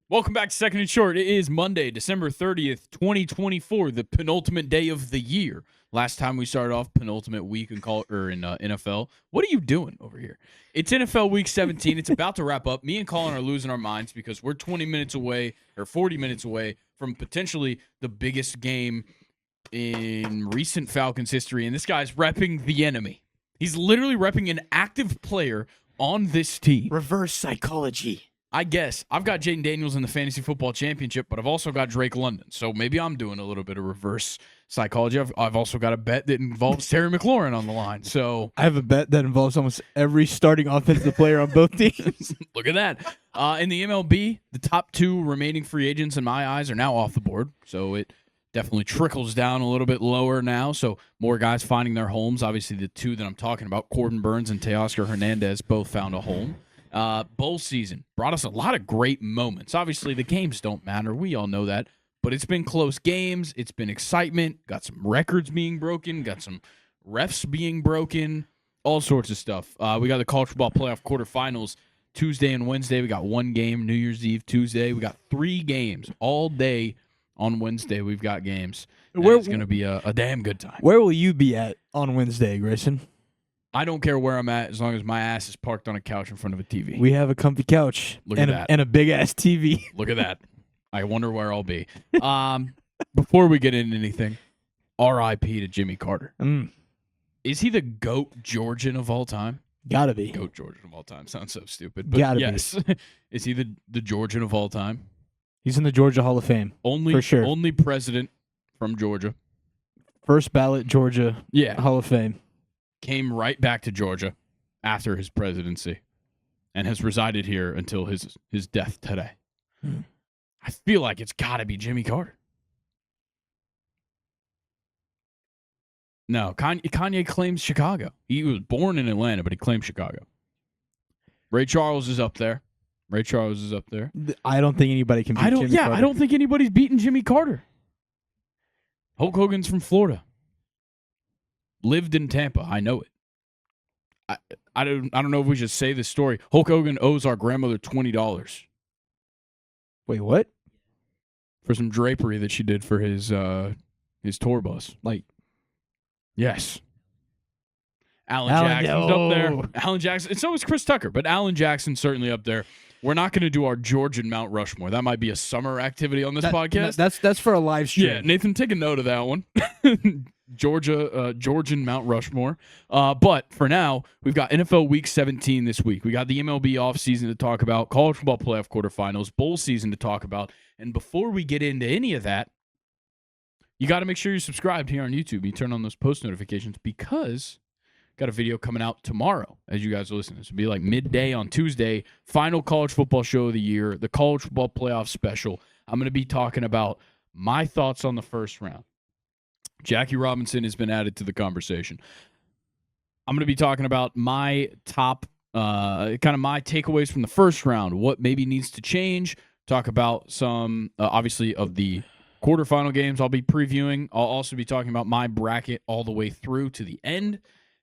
Welcome back to Second and Short. It is Monday, December 30th, 2024, the penultimate day of the year. Last time we started off penultimate week in NFL. What are you doing over here? It's NFL Week 17. It's about to wrap up. Me and Colin are losing our minds because we're 20 minutes away or 40 minutes away from potentially the biggest game in recent Falcons history, and this guy's repping the enemy. He's literally repping an active player on this team. Reverse psychology. I guess. I've got Jaden Daniels in the Fantasy Football Championship, but I've also got Drake London. So maybe I'm doing a little bit of reverse psychology. I've also got a bet that involves Terry McLaurin on the line. So I have a bet that involves almost every starting offensive player on both teams. Look at that. In the MLB, the top two remaining free agents in my eyes are now off the board. So it definitely trickles down a little bit lower now. So more guys finding their homes. Obviously, the two that I'm talking about, Corbin Burns and Teoscar Hernandez, both found a home. Bowl season brought us a lot of great moments. Obviously, the games don't matter. We all know that. But it's been close games. It's been excitement. Got some records being broken. Got some refs being broken. All sorts of stuff. We got the college football playoff quarterfinals Tuesday and Wednesday. We got one game New Year's Eve Tuesday. We got 3 games all day on Wednesday. We've got games. It's going to be a damn good time. Where will you be at on Wednesday, Grayson? I don't care where I'm at as long as my ass is parked on a couch in front of a TV. We have a comfy couch and a big-ass TV. Look at that. I wonder where I'll be. Before we get into anything, R.I.P. to Jimmy Carter. Is he the GOAT Georgian of all time? Gotta be. GOAT Georgian of all time. Sounds so stupid. But Gotta yes. Is he the Georgian of all time? He's in the Georgia Hall of Fame. For sure. Only president from Georgia. First ballot Georgia Hall of Fame. Came right back to Georgia after his presidency and has resided here until his death today. I feel like it's got to be Jimmy Carter. No, Kanye claims Chicago. He was born in Atlanta, but he claims Chicago. Ray Charles is up there. I don't think anybody can beat Jimmy Carter. I don't think anybody's beating Jimmy Carter. Hulk Hogan's from Florida. Lived in Tampa. I know it. I don't know if we should say this story. Hulk Hogan owes our grandmother $20. Wait, what? For some drapery that she did for his tour bus. Yes. Alan Jackson's up there. Alan Jackson. And so is Chris Tucker, but Alan Jackson's certainly up there. We're not going to do our Georgian Mount Rushmore. That might be a summer activity on this podcast. That's for a live stream. Yeah, Nathan, take a note of that one. Georgian Mount Rushmore. But for now, we've got NFL Week 17 this week. We got the MLB offseason to talk about, college football playoff quarterfinals, bowl season to talk about. And before we get into any of that, you got to make sure you're subscribed here on YouTube. You turn on those post notifications because got a video coming out tomorrow as you guys are listening. This will be like midday on Tuesday, final college football show of the year, the college football playoff special. I'm going to be talking about my thoughts on the first round. Jackie Robinson has been added to the conversation. I'm going to be talking about my top, kind of my takeaways from the first round, what maybe needs to change, talk about some, obviously, of the quarterfinal games I'll be previewing. I'll also be talking about my bracket all the way through to the end,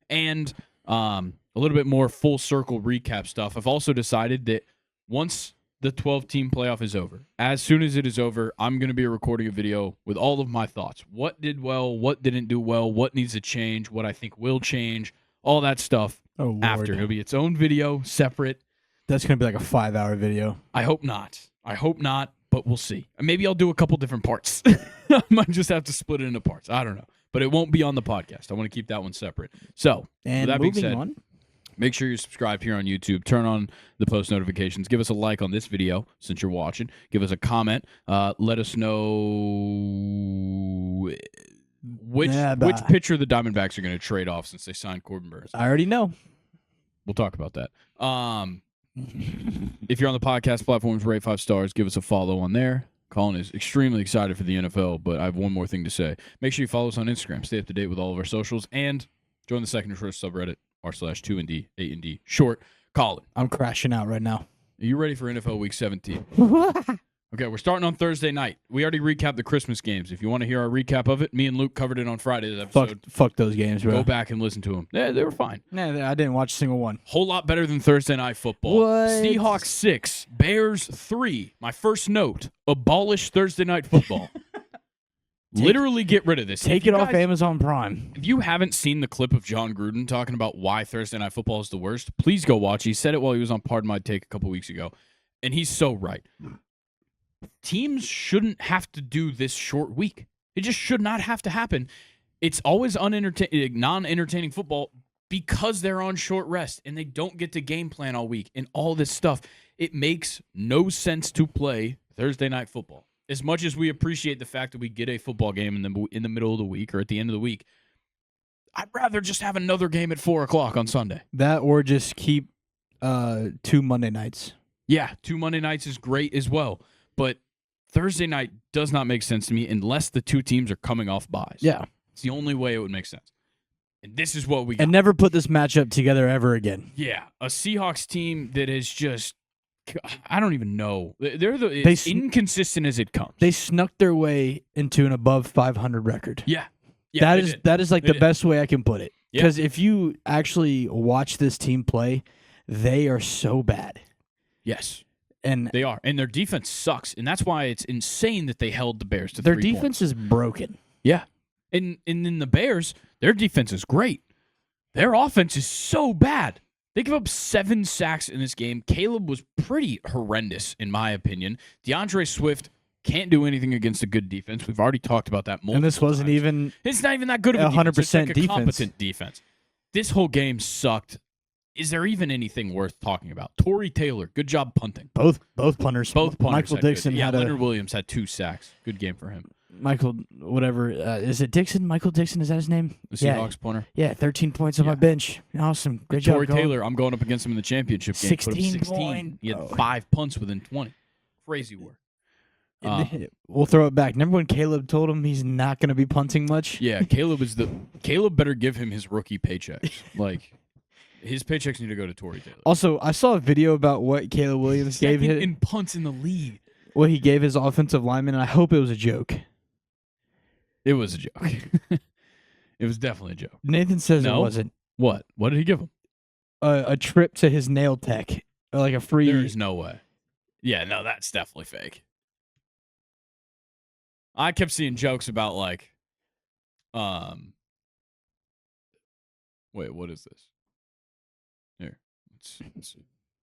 and a little bit more full circle recap stuff. I've also decided that once the 12-team playoff is over, as soon as it is over, I'm going to be recording a video with all of my thoughts. What did well, what didn't do well, what needs to change, what I think will change, all that stuff after. It'll be its own video, separate. That's going to be like a 5-hour video. I hope not, but we'll see. Maybe I'll do a couple different parts. I might just have to split it into parts. I don't know. But it won't be on the podcast. I want to keep that one separate. So, and with that being said, on. Make sure you're subscribed here on YouTube. Turn on the post notifications. Give us a like on this video since you're watching. Give us a comment. Let us know which pitcher the Diamondbacks are going to trade off since they signed Corbin Burns. I already know. We'll talk about that. If you're on the podcast platforms, rate 5 stars. Give us a follow on there. Colin is extremely excited for the NFL, but I have one more thing to say. Make sure you follow us on Instagram. Stay up to date with all of our socials, and join the Second and Short subreddit, r/2ND, 8ND, short. Colin. I'm crashing out right now. Are you ready for NFL Week 17? Okay, we're starting on Thursday night. We already recapped the Christmas games. If you want to hear our recap of it, me and Luke covered it on Friday's episode. Fuck those games, bro. Go back and listen to them. They were fine. Nah, I didn't watch a single one. Whole lot better than Thursday Night Football. What? Seahawks 6, Bears 3. My first note, abolish Thursday Night Football. Literally get rid of this. Take it off Amazon Prime. If you haven't seen the clip of John Gruden talking about why Thursday Night Football is the worst, please go watch. He said it while he was on Pardon My Take a couple weeks ago, and he's so right. Teams shouldn't have to do this short week. It just should not have to happen. It's always non-entertaining football because they're on short rest and they don't get to game plan all week and all this stuff. It makes no sense to play Thursday Night Football. As much as we appreciate the fact that we get a football game in the middle of the week or at the end of the week, I'd rather just have another game at 4 o'clock on Sunday. That or just keep 2 Monday nights. Yeah, 2 Monday nights is great as well. But Thursday night does not make sense to me unless the two teams are coming off buys. Yeah. It's the only way it would make sense. And this is what we got. And never put this matchup together ever again. Yeah, a Seahawks team that is just, I don't even know. They're as inconsistent as it comes. They snuck their way into an above 500 record. Yeah. That is like the best way I can put it. Yeah. Because if you actually watch this team play, they are so bad. Yes. And they are. And their defense sucks. And that's why it's insane that they held the Bears to 3 their points. defense is broken. Yeah. And then the Bears, their defense is great. Their offense is so bad. They give up 7 sacks in this game. Caleb was pretty horrendous, in my opinion. DeAndre Swift can't do anything against a good defense. We've already talked about that multiple And this wasn't times. even It's not even that good of a 100% defense. It's like a defense. competent defense. This whole game sucked. Is there even anything worth talking about? Torrey Taylor, good job punting. both punters. Both punters Michael had good. Dixon Yeah, had Leonard Williams had 2 sacks. Good game for him. Michael, whatever. Is it Dixon? Michael Dixon, is that his name? The Seahawks punter. Yeah, 13 points on my bench. Awesome. Great job, Torrey Cole. Taylor, I'm going up against him in the championship game. Put up 16 16. point. He had 5 punts within 20. Crazy work. We'll throw it back. Remember when Caleb told him he's not going to be punting much? Yeah, Caleb better give him his rookie paycheck. Like, his paychecks need to go to Torrey Taylor. Also, I saw a video about what Caleb Williams gave Second him. in punts in the league. What he gave his offensive lineman, and I hope it was a joke. It was a joke. It was definitely a joke. Nathan says No? it wasn't. What? What did he give him? A trip to his nail tech, or like a free. There is no way. Yeah, no, that's definitely fake. I kept seeing jokes about like, wait, what is this? Here, it's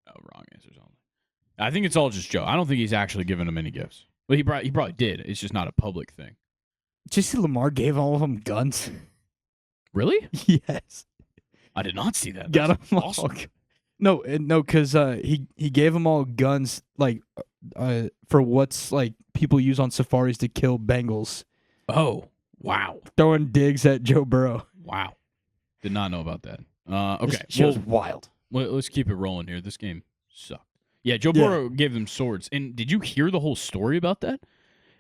wrong answers only. I think it's all just joke. I don't think he's actually giving him any gifts. Well, he probably did. It's just not a public thing. Did you see Lamar gave all of them guns? Really? Yes. I did not see that. Got That's them awesome. all. No, because he gave them all guns like for what's like people use on safaris to kill Bengals. Oh, wow. Throwing digs at Joe Burrow. Wow. Did not know about that. Okay. This show's wild. Let's keep it rolling here. This game sucked. Yeah, Joe Burrow gave them swords. And did you hear the whole story about that?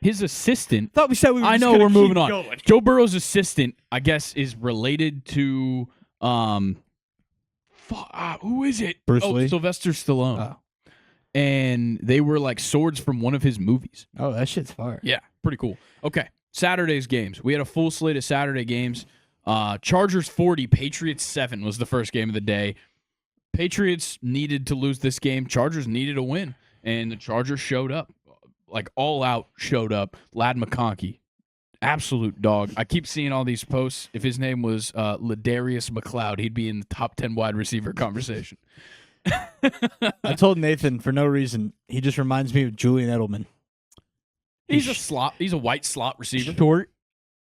His assistant. Thought we said we were I just know gonna we're moving keep on. going. Joe Burrow's assistant, I guess, is related to who is it? Bruce Lee? Sylvester Stallone. Oh. And they were like swords from one of his movies. Oh, that shit's fire. Yeah, pretty cool. Okay, Saturday's games. We had a full slate of Saturday games. Chargers 40, Patriots 7 was the first game of the day. Patriots needed to lose this game. Chargers needed a win, and the Chargers showed up. Like, all out showed up. Ladd McConkey, absolute dog. I keep seeing all these posts. If his name was Ladarius McLeod, he'd be in the top 10 wide receiver conversation. I told Nathan for no reason. He just reminds me of Julian Edelman. He's a slot. He's a white slot receiver. Short,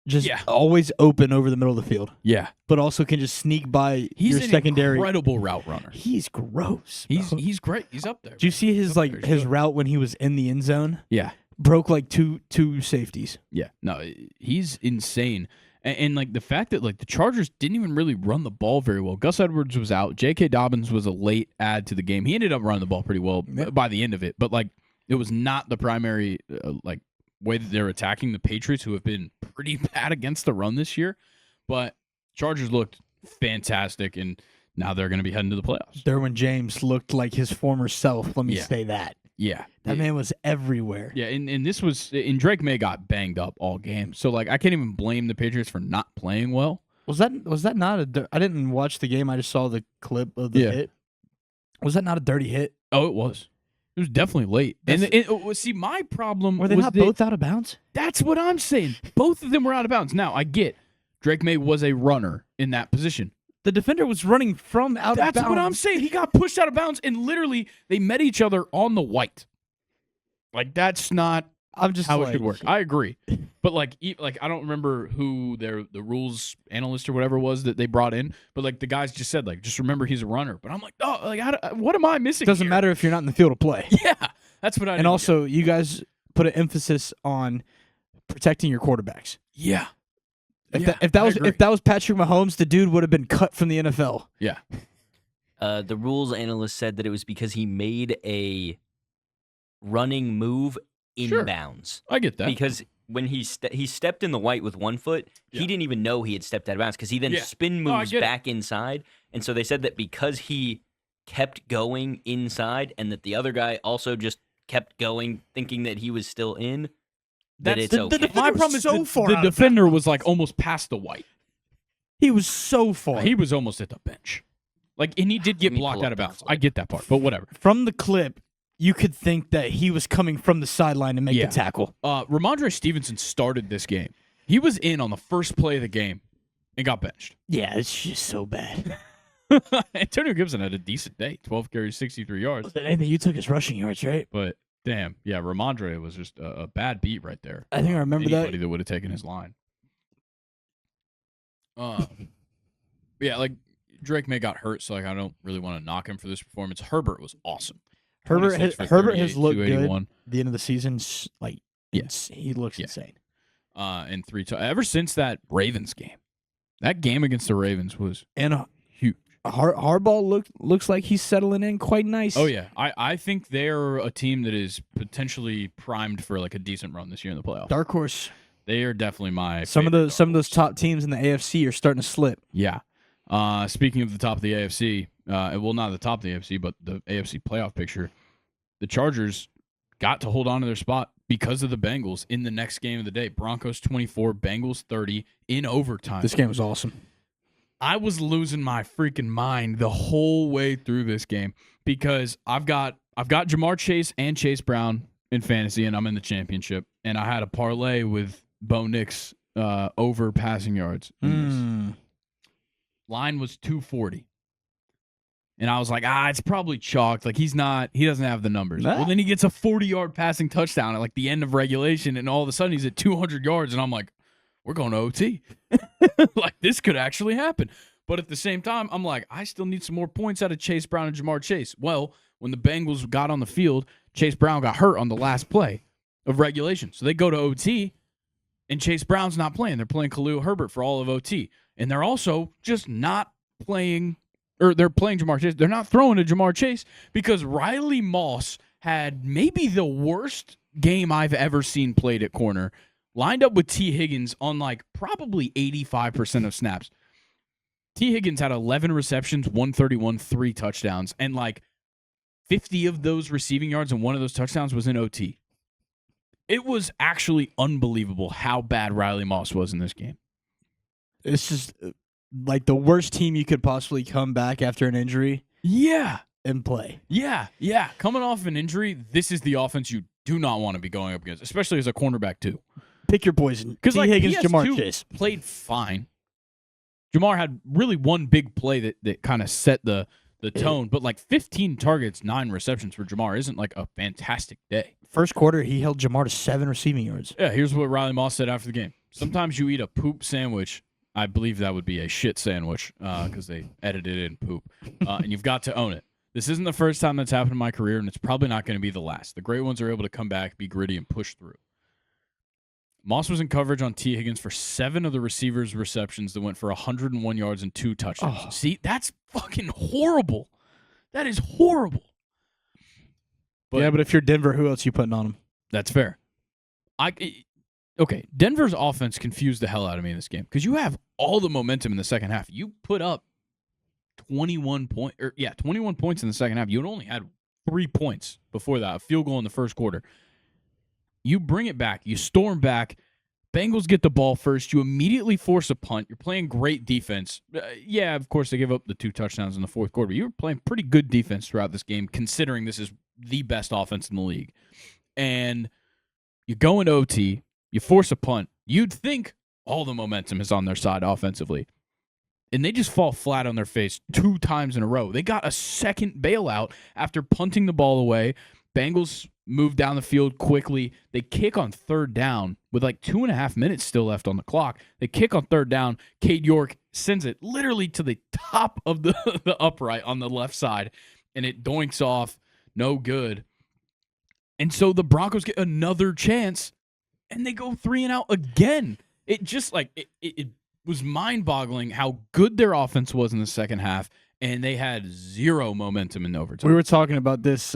just always open over the middle of the field. Yeah, but also can just sneak by he's your an secondary. Incredible route runner. He's gross. He's great. He's up there. Did you see his his route when he was in the end zone? Yeah, broke like two safeties. Yeah, no, he's insane. And like the fact that like the Chargers didn't even really run the ball very well. Gus Edwards was out. J.K. Dobbins was a late add to the game. He ended up running the ball pretty well by the end of it, but like it was not the primary like way that they're attacking the Patriots, who have been pretty bad against the run this year. But Chargers looked fantastic, and now they're going to be heading to the playoffs. Derwin James looked like his former self. Let me say that. Yeah. That man was everywhere. Yeah, and this was and Drake May got banged up all game. So like I can't even blame the Patriots for not playing well. Was that not a? I didn't watch the game. I just saw the clip of the hit. Was that not a dirty hit? Oh, it was. It was definitely late. See, my problem were they was not both out of bounds? That's what I'm saying. Both of them were out of bounds. Now I get Drake May was a runner in that position. The defender was running from out of bounds. That's what I'm saying. He got pushed out of bounds, and literally they met each other on the white. Like that's not how it should work. I agree, but like I don't remember who the rules analyst or whatever was that they brought in, but like the guys just said like just remember he's a runner. But I'm like, oh, like what am I missing? Doesn't matter if you're not in the field of play. Yeah, that's what I. And also, you guys put an emphasis on protecting your quarterbacks. Yeah. If that was Patrick Mahomes, the dude would have been cut from the NFL. Yeah. The rules analyst said that it was because he made a running move inbounds. I get that. Because when he stepped in the white with 1 foot, he didn't even know he had stepped out of bounds because he then spin moves back inside. And so they said that because he kept going inside and that the other guy also just kept going thinking that he was still in, that it's okay. My problem is the defender was like almost past the white. He was so far. He was almost at the bench. Like, and he did get blocked out of bounds. I get that part, but whatever. From the clip, you could think that he was coming from the sideline to make the tackle. Ramondre Stevenson started this game. He was in on the first play of the game and got benched. Yeah, it's just so bad. Antonio Gibson had a decent day. 12 carries, 63 yards. Nathan, you took his rushing yards, right? But damn, yeah, Ramondre was just a bad beat right there. I think I remember Anybody that would have taken his line. Yeah, like Drake May got hurt, so like I don't really want to knock him for this performance. Herbert was awesome. Herbert has looked good. At the end of the season, like he looks insane. And ever since that Ravens game, that game against the Ravens was huge. Harbaugh looks like he's settling in quite nice. Oh yeah, I think they're a team that is potentially primed for like a decent run this year in the playoffs. Dark horse. They are definitely my some of those top teams in the AFC are starting to slip. Yeah. Speaking of the top of the AFC, well, not the top of the AFC, but the AFC playoff picture, the Chargers got to hold on to their spot because of the Bengals in the next game of the day. Broncos 24, Bengals 30 in overtime. This game was awesome. I was losing my freaking mind the whole way through this game because I've got Jamar Chase and Chase Brown in fantasy, and I'm in the championship, and I had a parlay with Bo Nix over passing yards. Line was 240. And I was like, it's probably chalked. Like, he doesn't have the numbers. Well, then he gets a 40-yard passing touchdown at, like, the end of regulation, and all of a sudden he's at 200 yards, and I'm like, we're going to OT. Like, this could actually happen. But at the same time, I'm like, I still need some more points out of Chase Brown and Jamar Chase. Well, when the Bengals got on the field, Chase Brown got hurt on the last play of regulation. So they go to OT, and Chase Brown's not playing. They're playing Khalil Herbert for all of OT. And they're also just not playing, or they're playing Jamar Chase. They're not throwing to Jamar Chase because Riley Moss had maybe the worst game I've ever seen played at corner, lined up with T. Higgins on like probably 85% of snaps. T. Higgins had 11 receptions, 131, 3 touchdowns, and like 50 of those receiving yards and one of those touchdowns was in OT. It was actually unbelievable how bad Riley Moss was in this game. It's just like the worst team you could possibly come back after an injury. Yeah. And play. Yeah. Coming off an injury, this is the offense you do not want to be going up against, especially as a cornerback too. Pick your poison. Because like Higgins, Jamar Chase played fine. Jamar had really one big play that kind of set the tone, but like 15 targets, 9 receptions for Jamar isn't like a fantastic day. First quarter, he held Jamar to 7 receiving yards. Yeah, here's what Riley Moss said after the game. Sometimes you eat a poop sandwich. I believe that would be a shit sandwich because they edited it in poop. And you've got to own it. This isn't the first time that's happened in my career, and it's probably not going to be the last. The great ones are able to come back, be gritty, and push through. Moss was in coverage on T. Higgins for 7 of the receivers' receptions that went for 101 yards and 2 touchdowns. Oh. See, that's fucking horrible. That is horrible. But if you're Denver, who else are you putting on them? That's fair. Okay, Denver's offense confused the hell out of me in this game because you have all the momentum in the second half. You put up 21 points in the second half. You only had 3 points before that, a field goal in the first quarter. You bring it back. You storm back. Bengals get the ball first. You immediately force a punt. You're playing great defense. Yeah, of course, they give up the 2 touchdowns in the fourth quarter, but you were playing pretty good defense throughout this game, considering this is the best offense in the league. And you go into OT. You force a punt. You'd think all the momentum is on their side offensively. And they just fall flat on their face 2 times in a row. They got a second bailout after punting the ball away. Bengals move down the field quickly. They kick on third down with like 2.5 minutes still left on the clock. They kick on third down. Cade York sends it literally to the top of the upright on the left side, and it doinks off. No good. And so the Broncos get another chance, and they go 3 and out again. It just like it was mind-boggling how good their offense was in the second half, and they had 0 momentum in overtime. We were talking about this,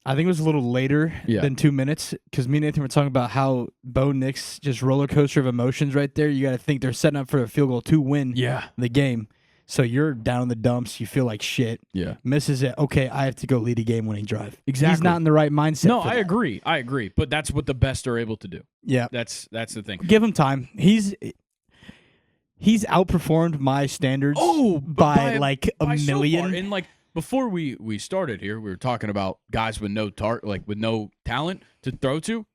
I think it was a little later than 2 minutes, because me and Nathan were talking about how Bo Nix, just roller coaster of emotions right there. You got to think they're setting up for a field goal to win the game. So you're down in the dumps. You feel like shit. Yeah. Misses it. Okay, I have to go lead a game-winning drive. Exactly. He's not in the right mindset. No, for I that. agree. I agree. But that's what the best are able to do. Yeah. That's the thing. Give him time. He's outperformed my standards by like a million. So far. And like before we started here, we were talking about guys with no with no talent to throw to.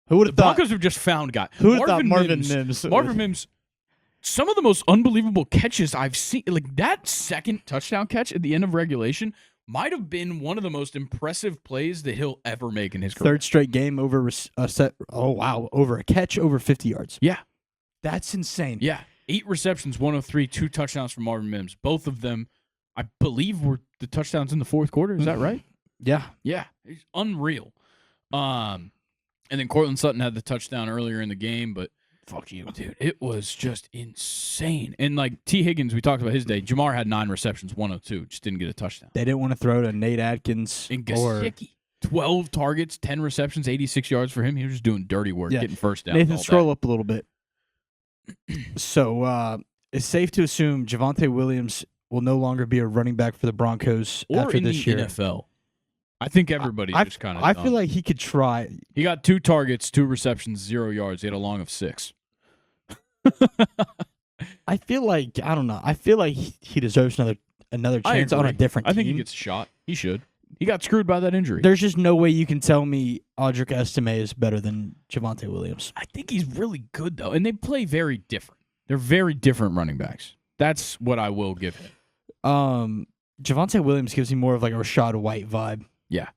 Who would have the thought? Broncos have just found guys. Who would have thought Marvin Mims? Marvin Mims. Some of the most unbelievable catches I've seen, like that second touchdown catch at the end of regulation, might have been one of the most impressive plays that he'll ever make in his career. Third straight game over a set. Oh wow, over a catch over 50 yards. Yeah, that's insane. Yeah, 8 receptions, 103, 2 touchdowns from Marvin Mims. Both of them, I believe, were the touchdowns in the fourth quarter. Is that right? Yeah. It's unreal. And then Cortland Sutton had the touchdown earlier in the game, but fuck you, dude. It was just insane. And like T. Higgins, we talked about his day. Jamar had 9 receptions, 102. Just didn't get a touchdown. They didn't want to throw to Nate Atkins and or 12 targets, 10 receptions, 86 yards for him. He was just doing dirty work, getting first down. Nathan, scroll up a little bit. So it's safe to assume Javonte Williams will no longer be a running back for the Broncos after this year. NFL. I think everybody's just kind of I feel like he could try. He got 2 targets, 2 receptions, 0 yards. He had a long of 6. I feel like I feel like he deserves another chance on a different team. I think he gets a shot. He should. He got screwed by that injury. There's just no way you can tell me Audric Estime is better than Javonte Williams. I think he's really good though, and they play very different. They're very different running backs. That's what I will give him. Javonte Williams gives me more of like a Rashad White vibe. Yeah,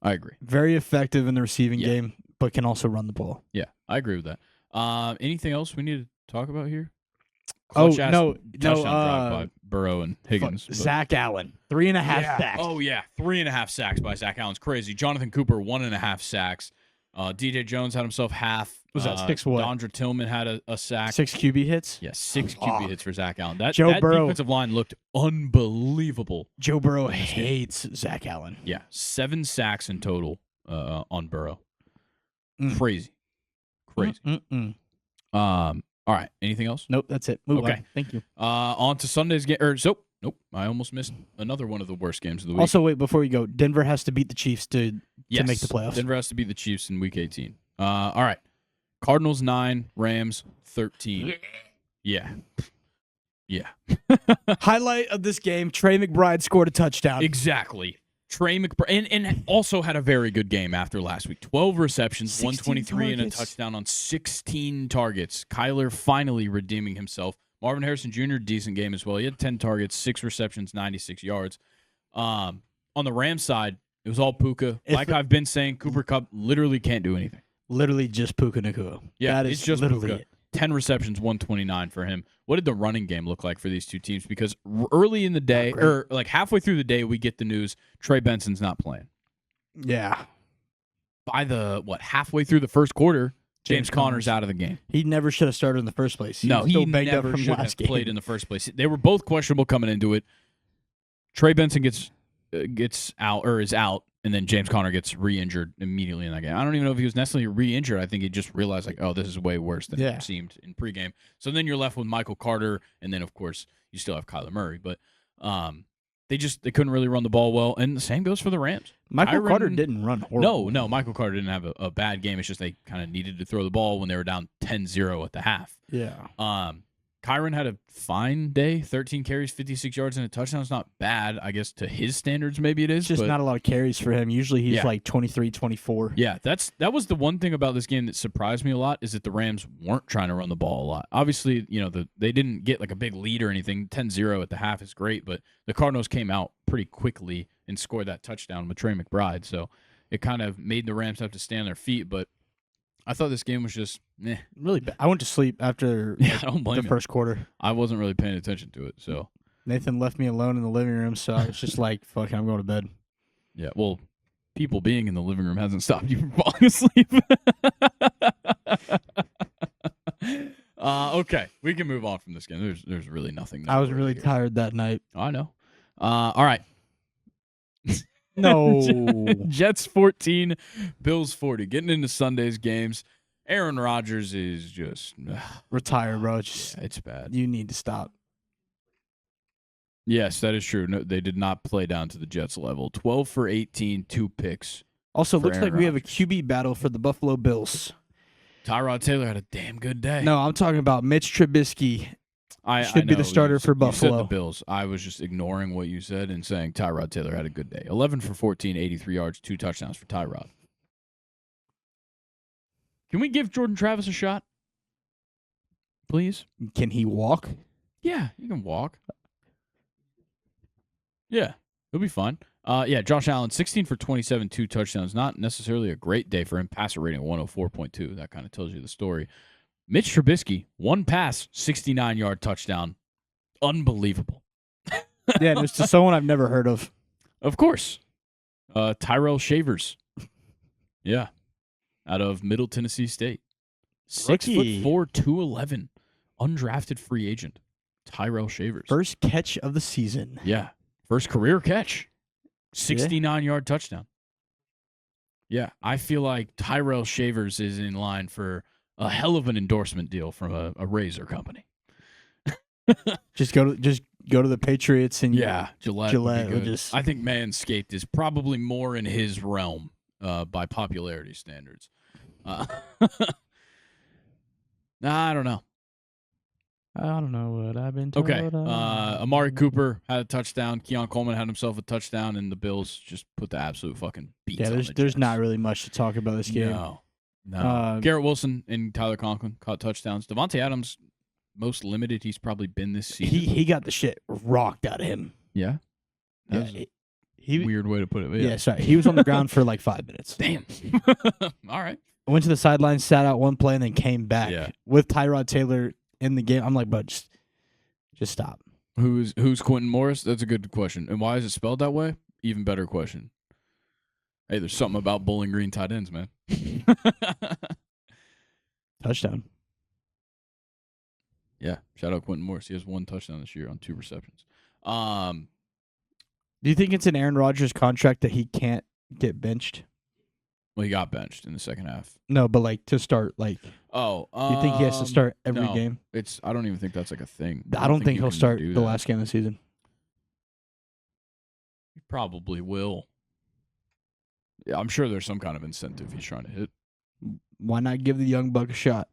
I agree. Very effective in the receiving game, but can also run the ball. Yeah, I agree with that. Anything else we need to talk about here? Touchdown drive by Burrow and Higgins. Zach Allen, 3.5 sacks. Oh yeah, 3.5 sacks by Zach Allen's crazy. Jonathan Cooper 1.5 sacks. DJ Jones had himself half. Was that 6 what? Dondra Tillman had a sack. 6 QB hits? Yeah, 6 QB hits for Zach Allen. That Burrow, defensive line looked unbelievable. Joe Burrow hates Zach Allen. Yeah, 7 sacks in total on Burrow. Crazy. All right. Anything else? Nope, that's it. Move on. Thank you. On to Sunday's game. Nope. I almost missed another one of the worst games of the week. Also, wait, before we go, Denver has to beat the Chiefs to make the playoffs. Denver has to beat the Chiefs in Week 18. All right. Cardinals 9, Rams 13. Yeah. Highlight of this game, Trey McBride scored a touchdown. Exactly. Trey McBride, and also had a very good game after last week. 12 receptions, 123 and a touchdown on 16 targets. Kyler finally redeeming himself. Marvin Harrison Jr., decent game as well. He had 10 targets, 6 receptions, 96 yards. On the Rams side, it was all Puka. Like I've been saying, Cooper Kupp literally can't do anything. Literally just Puka Nacua. Yeah, that it's is just literally Puka. it. 10 receptions, 129 for him. What did the running game look like for these two teams? Because early in the day, or like halfway through the day, we get the news Trey Benson's not playing. Yeah. By halfway through the first quarter, James Conner's out of the game. He never should have started in the first place. He never should have played in the first place. They were both questionable coming into it. Trey Benson gets out or is out, and then James Conner gets re-injured immediately in that game. I don't even know if he was necessarily re-injured. I think he just realized, like, oh, this is way worse than it seemed in pregame. So then you're left with Michael Carter, and then, of course, you still have Kyler Murray. But they couldn't really run the ball well, and the same goes for the Rams. Michael Carter didn't run horrible. No, Michael Carter didn't have a bad game. It's just they kind of needed to throw the ball when they were down 10-0 at the half. Yeah. Kyron had a fine day, 13 carries, 56 yards, and a touchdown. It's not bad, I guess, to his standards. Maybe it is. It's just not a lot of carries for him. Usually he's like 23, 24. Yeah, that was the one thing about this game that surprised me a lot is that the Rams weren't trying to run the ball a lot. Obviously, they didn't get like a big lead or anything. 10-0 at the half is great, but the Cardinals came out pretty quickly and scored that touchdown with Trey McBride. So it kind of made the Rams have to stand on their feet, but I thought this game was just really bad. I went to sleep after the first quarter. I wasn't really paying attention to it. So Nathan left me alone in the living room, so I was just like, fuck it, I'm going to bed. Yeah, well, people being in the living room hasn't stopped you from falling asleep. Okay, we can move on from this game. There's really nothing. I was really tired that night. I know. All right. No. Jets 14, Bills 40. Getting into Sunday's games. Aaron Rodgers is just retire, bro. It's bad. You need to stop. Yes, that is true. No, they did not play down to the Jets level. 12 for 18, 2 picks. Also, looks like we have a QB battle for the Buffalo Bills. Tyrod Taylor had a damn good day. No, I'm talking about Mitch Trubisky. Should be the starter for Buffalo. You said the Bills. I was just ignoring what you said and saying Tyrod Taylor had a good day. 11 for 14, 83 yards, 2 touchdowns for Tyrod. Can we give Jordan Travis a shot? Please? Can he walk? Yeah, he can walk. Yeah, he'll be fine. Josh Allen, 16 for 27, 2 touchdowns. Not necessarily a great day for him. Passer rating of 104.2. That kind of tells you the story. Mitch Trubisky, 1 pass, 69-yard touchdown. Unbelievable. Yeah, it was to someone I've never heard of. Of course. Tyrell Shavers. Yeah. Out of Middle Tennessee State. 6'4", 211. Undrafted free agent. Tyrell Shavers. First catch of the season. Yeah. First career catch. 69-yard touchdown. Yeah. I feel like Tyrell Shavers is in line for a hell of an endorsement deal from a razor company. Just go to the Patriots and Gillette I think Manscaped is probably more in his realm by popularity standards. I don't know. I don't know what I've been told. Okay. Amari Cooper had a touchdown. Keon Coleman had himself a touchdown, and the Bills just put the absolute fucking beats on the Jets. There's not really much to talk about this game. No. Garrett Wilson and Tyler Conklin caught touchdowns. Devontae Adams, most limited he's probably been this season. He got the shit rocked out of him. Yeah? Weird way to put it. Yeah, sorry. He was on the ground for like 5 minutes. Damn. All right. Went to the sideline, sat out one play, and then came back with Tyrod Taylor in the game. I'm like, bud, just stop. Who's Quentin Morris? That's a good question. And why is it spelled that way? Even better question. Hey, there's something about Bowling Green tight ends, man. Touchdown. Yeah, shout out Quentin Morris. He has 1 touchdown this year on 2 receptions. Do you think it's an Aaron Rodgers contract that he can't get benched? Well, he got benched in the second half. No, but like to start, like. Oh, you think he has to start every game? I don't even think that's like a thing. I don't think he'll start the last game of the season. He probably will. Yeah, I'm sure there's some kind of incentive he's trying to hit. Why not give the young buck a shot?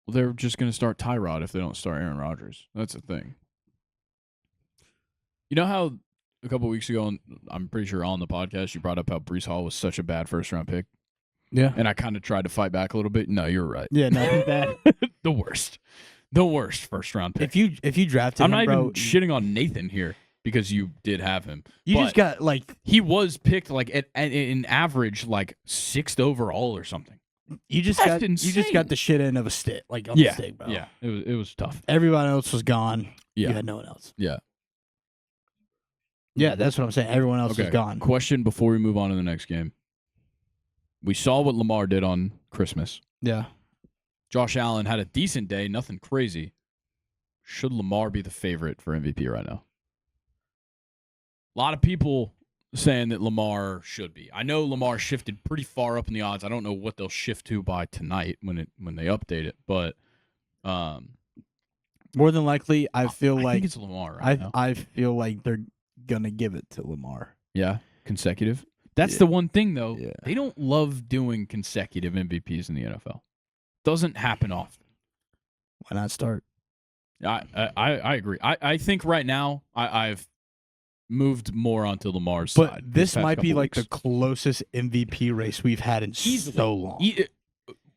Well, they're just going to start Tyrod if they don't start Aaron Rodgers. That's the thing. You know how a couple weeks ago, I'm pretty sure on the podcast, you brought up how Breece Hall was such a bad first-round pick? Yeah. And I kind of tried to fight back a little bit. No, you're right. Yeah, not bad. The worst first-round pick. If you drafted him, I'm not even shitting on Nathan here because you did have him. You just got, like... He was picked, like, at an average, like, 6th overall or something. You just got the shit end of a stick, like on the stick, bro. Yeah, it was tough. Everyone else was gone. Yeah. You had no one else. Yeah. Yeah, that's what I'm saying. Everyone else is gone. Question before we move on to the next game. We saw what Lamar did on Christmas. Yeah. Josh Allen had a decent day, nothing crazy. Should Lamar be the favorite for MVP right now? A lot of people saying that Lamar should be. I know Lamar shifted pretty far up in the odds. I don't know what they'll shift to by tonight when they update it, but more than likely, I think it's Lamar right now. I feel like they're gonna give it to Lamar. Yeah, consecutive. That's the one thing, though. Yeah. They don't love doing consecutive MVPs in the NFL. Doesn't happen often. Why not start? I agree. I think right now I've moved more onto Lamar's but side. This might be like the closest MVP race we've had in so long.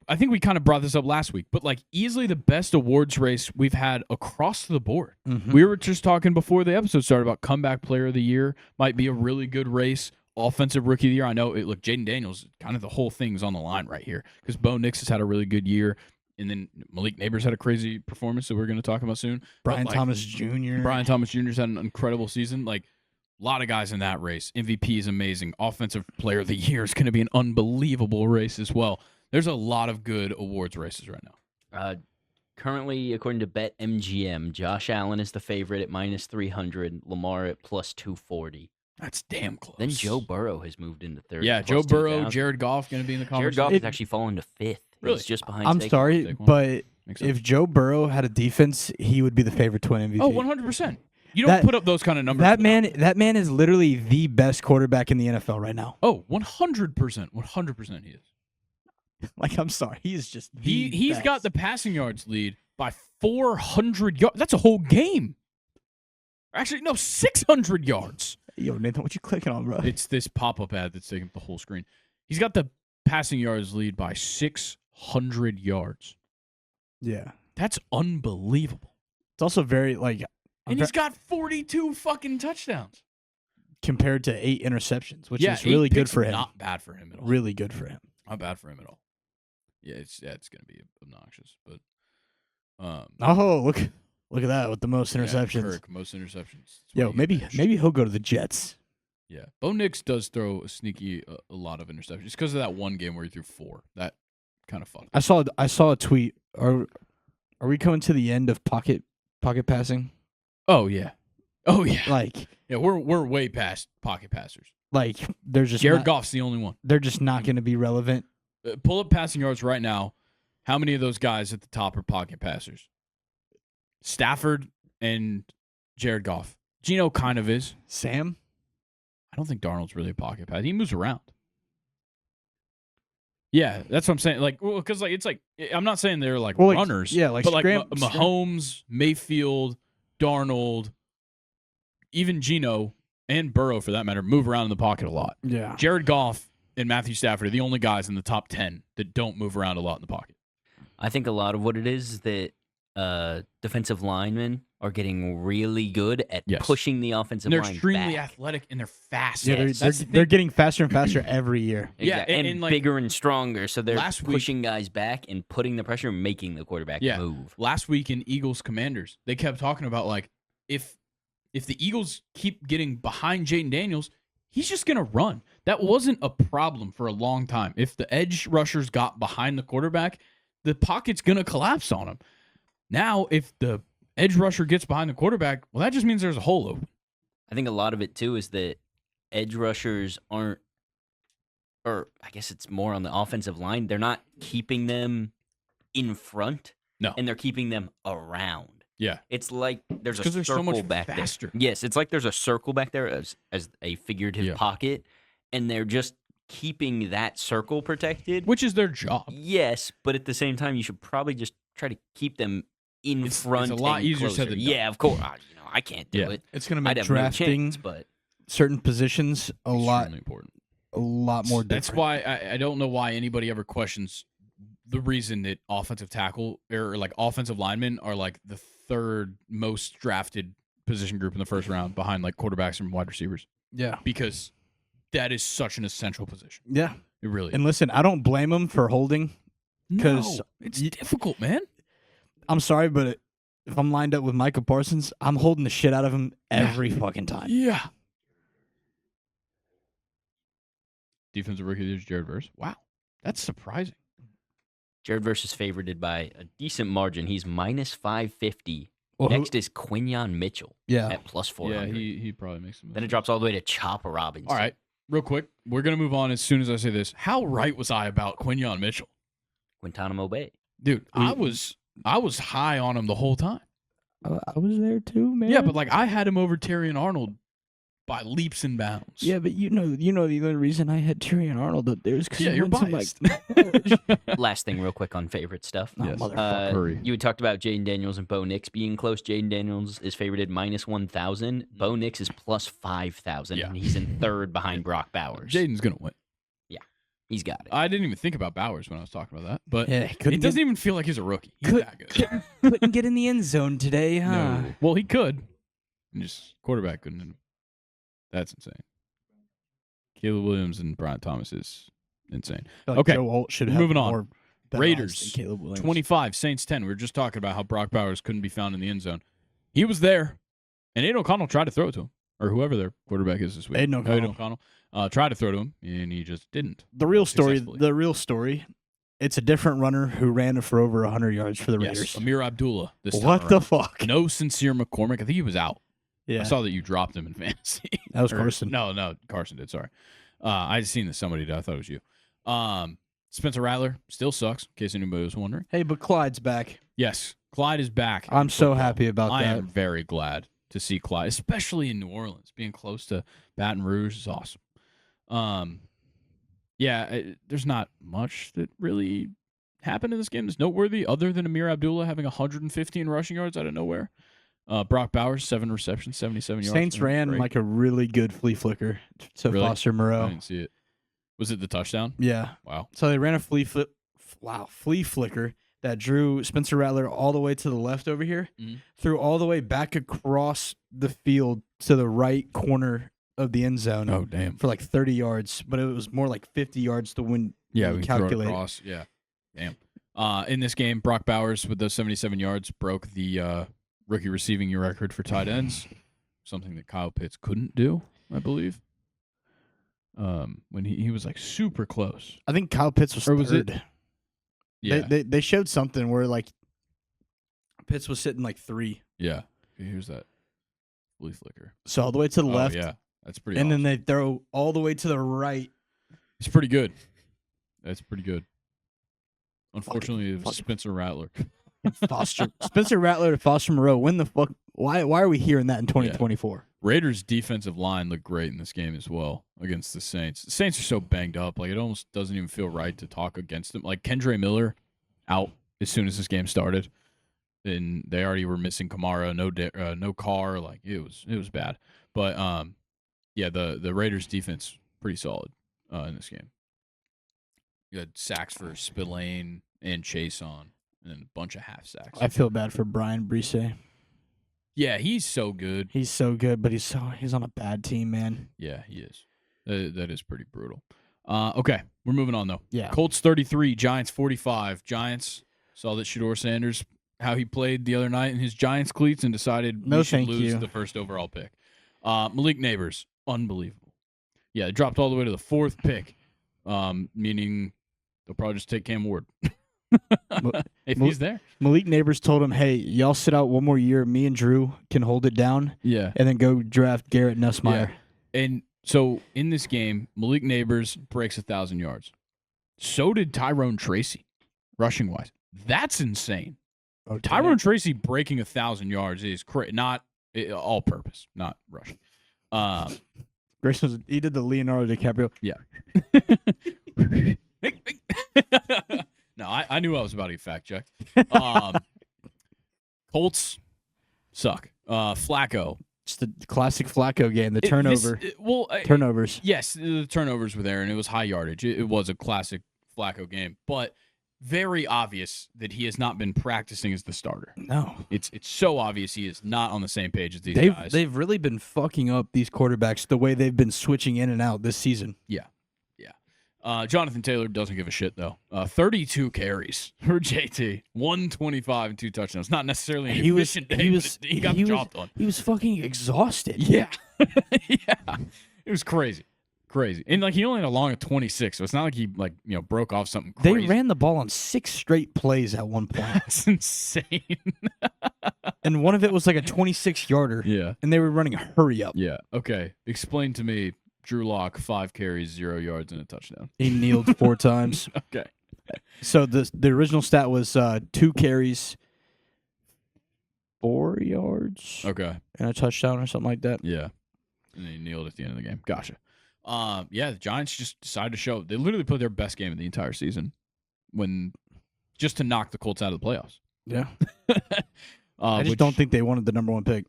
I think we kind of brought this up last week, but like easily the best awards race we've had across the board. Mm-hmm. We were just talking before the episode started about comeback player of the year might be a really good race. Offensive rookie of the year. I know look, Jaden Daniels, kind of the whole thing's on the line right here because Bo Nix has had a really good year. And then Malik Neighbors had a crazy performance that we're going to talk about soon. Brian Thomas Jr. Brian Thomas Jr.'s had an incredible season. Like, a lot of guys in that race. MVP is amazing. Offensive Player of the Year is going to be an unbelievable race as well. There's a lot of good awards races right now. Currently, according to BetMGM, Josh Allen is the favorite at -300, Lamar at +240. That's damn close. Then Joe Burrow has moved into third. Yeah, Joe Burrow, Jared Goff going to be in the conversation. Jared Goff has actually fallen to fifth. Really? He's just behind I'm Saquon. sorry, but if Joe Burrow had a defense, he would be the favorite to win MVP. Oh, 100%. You don't put up those kind of numbers. That man is literally the best quarterback in the NFL right now. Oh, 100%. 100% he is. Like, I'm sorry. He is just He's got the passing yards lead by 400 yards. That's a whole game. Actually, no, 600 yards. Yo, Nathan, what you clicking on, bro? It's this pop-up ad that's taking up the whole screen. He's got the passing yards lead by 600 yards. Yeah. That's unbelievable. It's also very, and he's got 42 fucking touchdowns. Compared to 8 interceptions, which is really good for him. Not bad for him at all. Really good for him. Not bad for him at all. Yeah, it's going to be obnoxious. But look at that with the most interceptions. Kirk, most interceptions. Yo, maybe he'll go to the Jets. Yeah. Bo Nix does throw a lot of interceptions because of that one game where he threw 4. That kind of fucked. I saw a tweet. Are we coming to the end of pocket passing? Oh yeah. Oh yeah. Yeah, we're way past pocket passers. There's just Jared Goff's the only one. They're just not going to be relevant. Pull up passing yards right now. How many of those guys at the top are pocket passers? Stafford and Jared Goff. Geno kind of is. Sam? I don't think Darnold's really a pocket passer. He moves around. Yeah, that's what I'm saying. Because I'm not saying they're runners. Yeah, but Mahomes, Mayfield, Darnold, even Geno and Burrow for that matter move around in the pocket a lot. Yeah, Jared Goff and Matthew Stafford are the only guys in the top 10 that don't move around a lot in the pocket. I think a lot of what it is that defensive linemen are getting really good at pushing the offensive line back. They're extremely athletic and they're fast. Yeah, they're getting faster and faster every year. Exactly. Yeah, and bigger and stronger. So they're pushing guys back and putting the pressure and making the quarterback move. Last week in Eagles Commanders, they kept talking about if the Eagles keep getting behind Jaden Daniels, he's just going to run. That wasn't a problem for a long time. If the edge rushers got behind the quarterback, the pocket's going to collapse on him. Now, if the edge rusher gets behind the quarterback, well, that just means there's a hole open. I think a lot of it, too, is that edge rushers aren't, or I guess it's more on the offensive line, they're not keeping them in front. No. And they're keeping them around. Yeah. It's like there's a circle so much back faster. there. Yes, it's like there's a circle back there as a figurative pocket, and they're just keeping that circle protected. Which is their job. Yes, but at the same time, you should probably just try to keep them in front. It's a lot easier said than done. Yeah, of course. I can't do it. It's going to make drafting certain positions a lot more different. That's why I don't know why anybody ever questions the reason that offensive tackle or offensive linemen are the third most drafted position group in the first round behind quarterbacks and wide receivers. Yeah. Because that is such an essential position. Yeah. It really is. And listen, I don't blame them for holding. Because it's difficult, man. I'm sorry, but if I'm lined up with Micah Parsons, I'm holding the shit out of him every fucking time. Yeah. Defensive rookie of the year, Jared Verse. Wow. That's surprising. Jared Verse is favorited by a decent margin. He's -550. Well, Next is Quinyon Mitchell at +400. Yeah, he probably makes some. Then it drops all the way to Chopper Robinson. All right. Real quick, we're going to move on as soon as I say this. How right was I about Quinyon Mitchell? Guantanamo Bay. Dude, I was high on him the whole time. I was there too, man. Yeah, but I had him over Terry and Arnold by leaps and bounds. Yeah, but the only reason I had Tyrion Arnold up there is because you're biased. Last thing, real quick on favorite stuff. Yes. Motherfucker. You had talked about Jaden Daniels and Bo Nix being close. Jaden Daniels is favorited -1,000. Bo Nix is +5,000, and he's in third behind Brock Bowers. Jaden's gonna win. Yeah, he's got it. I didn't even think about Bowers when I was talking about that, but Yeah, it doesn't even feel like he's a rookie. He's that good. Couldn't get in the end zone today, huh? No. Well, he could. Just quarterback couldn't. That's insane. Caleb Williams and Brian Thomas is insane. Like Joe Alt should have moving on. more better Raiders, odds than Caleb Williams. 25, Saints 10. We were just talking about how Brock Bowers couldn't be found in the end zone. He was there, and Aiden O'Connell tried to throw it to him, or whoever their quarterback is this week. Aiden O'Connell tried to throw to him, and he just didn't. The real story, it's a different runner who ran for over 100 yards for the Raiders. Amir Abdullah this time What around. the fuck? No Sincere McCormick. I think he was out. Yeah. I saw that you dropped him in fantasy. That was Carson. No, Carson did. Sorry. I just seen that somebody did. I thought it was you. Spencer Rattler still sucks, in case anybody was wondering. Hey, but Clyde's back. Yes, Clyde is back. I'm so happy about that. I am very glad to see Clyde, especially in New Orleans. Being close to Baton Rouge is awesome. There's not much that really happened in this game that's noteworthy other than Amir Abdullah having 115 rushing yards out of nowhere. Brock Bowers, 7 receptions, 77 yards. Saints ran like a really good flea flicker to Foster Moreau. I didn't see it. Was it the touchdown? Yeah. Wow. So they ran a flea flicker that drew Spencer Rattler all the way to the left over here, threw all the way back across the field to the right corner of the end zone. Oh, damn. For like 30 yards, but it was more like 50 yards to win. Yeah, we calculate. Across. Yeah. Damn. In this game, Brock Bowers with those 77 yards broke the rookie receiving record for tight ends, something that Kyle Pitts couldn't do, I believe. When he was like super close. I think Kyle Pitts was third. It? Yeah. They showed something where like Pitts was sitting like 3. Yeah. Here's that flea flicker. So all the way to the left. Yeah. That's pretty And awesome. then they throw all the way to the right. It's pretty good. That's pretty good. Unfortunately, it was Spencer Rattler. Spencer Rattler to Foster Moreau. When the fuck? Why are we hearing that in 2024? Yeah. Raiders' defensive line looked great in this game as well against the Saints. The Saints are so banged up, like it almost doesn't even feel right to talk against them. Like Kendre Miller out as soon as this game started, and they already were missing Kamara, no Carr. Like it was bad. But the Raiders' defense pretty solid in this game. You had sacks for Spillane and Chase on. And a bunch of half sacks. I feel bad for Brian Brise. Yeah, he's so good. He's so good, but he's on a bad team, man. Yeah, he is. That is pretty brutal. Okay, we're moving on though. Yeah. Colts 33, Giants 45. Giants saw that Shedeur Sanders, how he played the other night in his Giants cleats and decided no, we should thank lose you. the first overall pick. Malik Neighbors, unbelievable. Yeah, dropped all the way to the 4th pick, meaning they'll probably just take Cam Ward. If he's there. Malik Neighbors told him, hey, y'all sit out one more year. Me and Drew can hold it down. Yeah. And then go draft Garrett Nussmeier. Yeah. And so in this game, Malik Neighbors breaks 1,000 yards. So did Tyrone Tracy, rushing wise. That's insane. Oh, Tyrone Tracy breaking 1,000 yards is not all purpose, not rushing. Grayson, he did the Leonardo DiCaprio. Yeah. No, I knew I was about to get fact checked. Colts suck. Flacco. It's the classic Flacco game, the turnover. Turnovers. Yes, the turnovers were there, and it was high yardage. It was a classic Flacco game, but very obvious that he has not been practicing as the starter. No. It's so obvious he is not on the same page as these guys. They've really been fucking up these quarterbacks the way they've been switching in and out this season. Yeah. Jonathan Taylor doesn't give a shit, though. 32 carries for JT. 125 and 2 touchdowns. Not necessarily an efficient day, but he got the job done. He was fucking exhausted. Yeah. Yeah. It was crazy. And, he only had a long of 26, so it's not like he, broke off something crazy. They ran the ball on 6 straight plays at one point. That's insane. And one of it was like a 26-yarder. Yeah. And they were running a hurry up. Yeah. Okay. Explain to me. Drew Lock, 5 carries, 0 yards, and a touchdown. He kneeled 4 times. Okay. So the original stat was 2 carries, 4 yards. Okay. And a touchdown or something like that. Yeah. And they kneeled at the end of the game. Gotcha. Yeah, the Giants just decided to show. They literally put their best game of the entire season just to knock the Colts out of the playoffs. Yeah. I just don't think they wanted the number 1 pick.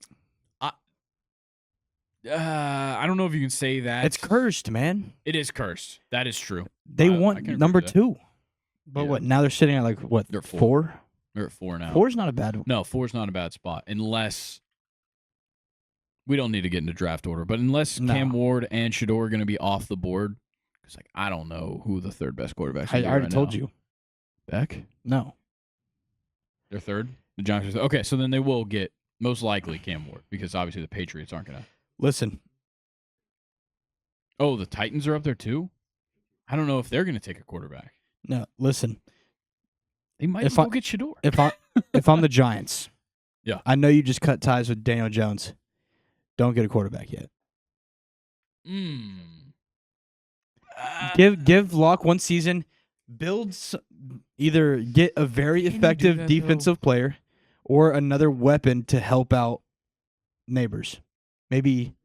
I don't know if you can say that. It's cursed, man. It is cursed. That is true. They want number 2. But what? Now they're sitting at like what? They're 4? They're at 4 now. 4's not a bad one. No, 4's not a bad spot. Unless we don't need to get into draft order, but unless Cam Ward and Shador are going to be off the board, because I don't know who the third best quarterback is. I already told you. Beck? No. They're third? The Giants are third. Okay, so then they will get most likely Cam Ward, because obviously the Patriots aren't going to. Listen. Oh, the Titans are up there too? I don't know if they're going to take a quarterback. No, listen. They might still get Shador. If I'm the Giants, yeah, I know you just cut ties with Daniel Jones. Don't get a quarterback yet. Give Locke 1 season. Either get a very effective defensive player or another weapon to help out Neighbors. Maybe.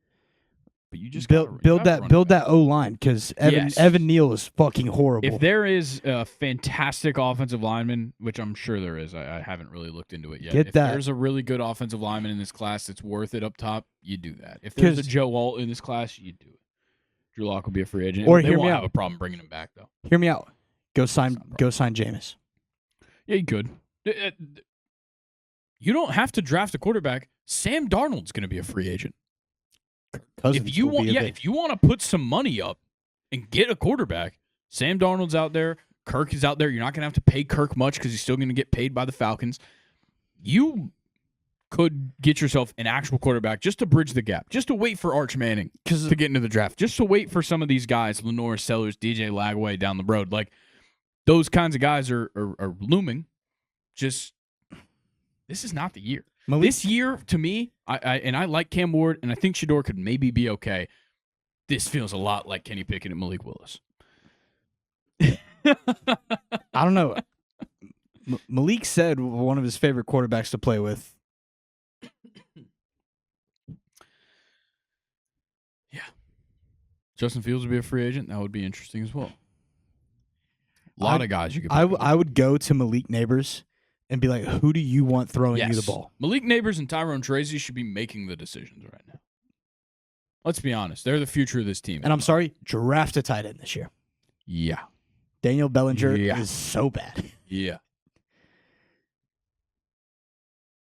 But you just build that O-line, because Evan Neal is fucking horrible. If there is a fantastic offensive lineman, which I'm sure there is, I haven't really looked into it yet. If there's a really good offensive lineman in this class that's worth it up top, you do that. If there's a Joe Alt in this class, you do it. Drew Lock will be a free agent. Or they won't have a problem bringing him back, though. Hear me out. Go sign Jameis. Yeah, you could. You don't have to draft a quarterback. Sam Darnold's going to be a free agent. If you want to put some money up and get a quarterback, Sam Darnold's out there. Kirk is out there. You're not going to have to pay Kirk much because he's still going to get paid by the Falcons. You could get yourself an actual quarterback just to bridge the gap, just to wait for Arch Manning to get into the draft, just to wait for some of these guys, Lenore Sellers, DJ Lagway down the road. Like, those kinds of guys are looming. Just, this is not the year. This year, to me, I like Cam Ward, and I think Shador could maybe be okay. This feels a lot like Kenny Pickett and Malik Willis. I don't know. Malik said one of his favorite quarterbacks to play with. Yeah. Justin Fields would be a free agent. That would be interesting as well. A lot of guys you could pick. I would go to Malik Neighbors and be like, who do you want throwing you the ball? Malik Neighbors and Tyrone Tracy should be making the decisions right now. Let's be honest. They're the future of this team. And I'm sorry, draft a tight end this year. Yeah. Daniel Bellinger is so bad. Yeah.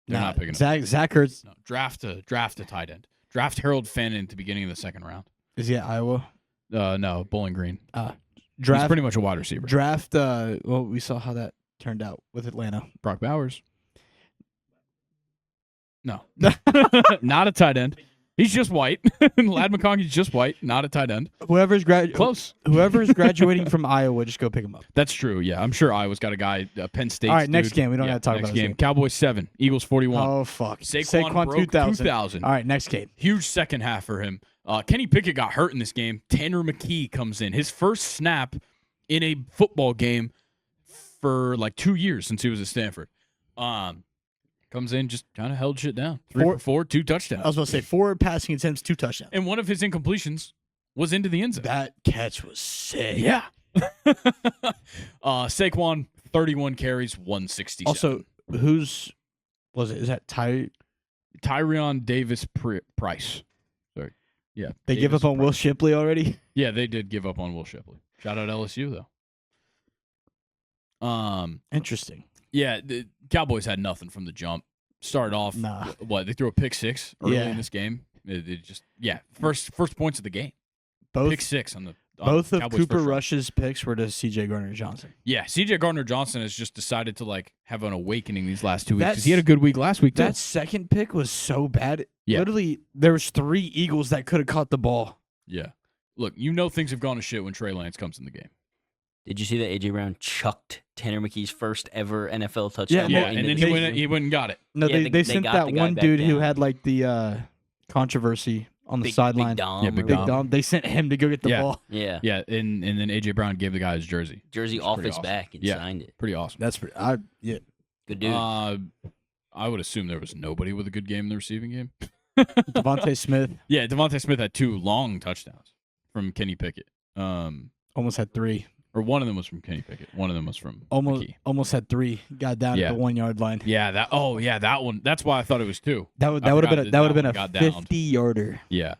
They're not picking Zach Ertz. No, draft a tight end. Draft Harold Fenton at the beginning of the second round. Is he at Iowa? No, Bowling Green. He's pretty much a wide receiver. Draft, we saw how that turned out with Atlanta. Brock Bowers. No. Not a tight end. He's just white. Lad McConkey's just white, not a tight end. Whoever's close. Whoever's graduating from Iowa, just go pick him up. That's true. Yeah, I'm sure Iowa's got a guy. Penn State. All right, next game. We don't have to talk about next game. Cowboys 7, Eagles 41. Oh fuck. Saquon broke 2,000. All right, next game. Huge second half for him. Kenny Pickett got hurt in this game. Tanner McKee comes in. His first snap in a football game for like 2 years since he was at Stanford. Comes in, just kind of held shit down. 3 for 4, 2 touchdowns. I was going to say 4 passing attempts, 2 touchdowns. And one of his incompletions was into the end zone. That catch was sick. Yeah. Saquon, 31 carries, 167. Also, is that Tyrion Davis Price. Sorry. Yeah. They give up on Will Shipley already? Yeah, they did give up on Will Shipley. Shout out LSU, though. Interesting. Yeah, the Cowboys had nothing from the jump. Started off, they threw a pick 6 early in this game. It just, first points of the game. Pick 6 on the Both of Cowboys Cooper Rush's picks were to C.J. Gardner-Johnson. Yeah, C.J. Gardner-Johnson has just decided to have an awakening these last 2 weeks because he had a good week last week too. That second pick was so bad. Yeah. Literally, there was 3 Eagles that could have caught the ball. Yeah. Look, things have gone to shit when Trey Lance comes in the game. Did you see that A.J. Brown chucked Tanner McKee's first ever NFL touchdown? Yeah, and then he went and got it. No, they sent that one dude who had the controversy on the sideline. Big Dom. They sent him to go get the ball. Yeah. Yeah, and then A.J. Brown gave the guy his jersey. Jersey off his back and signed it. Pretty awesome. That's pretty. Good dude. I would assume there was nobody with a good game in the receiving game. Devontae Smith. Yeah, Devontae Smith had 2 long touchdowns from Kenny Pickett. Almost had 3. Or one of them was from Kenny Pickett. One of them was from McKee. Almost had 3. Got down at the 1 yard line. Yeah, that one. That's why I thought it was 2. That would have been a 50-yarder. Yeah.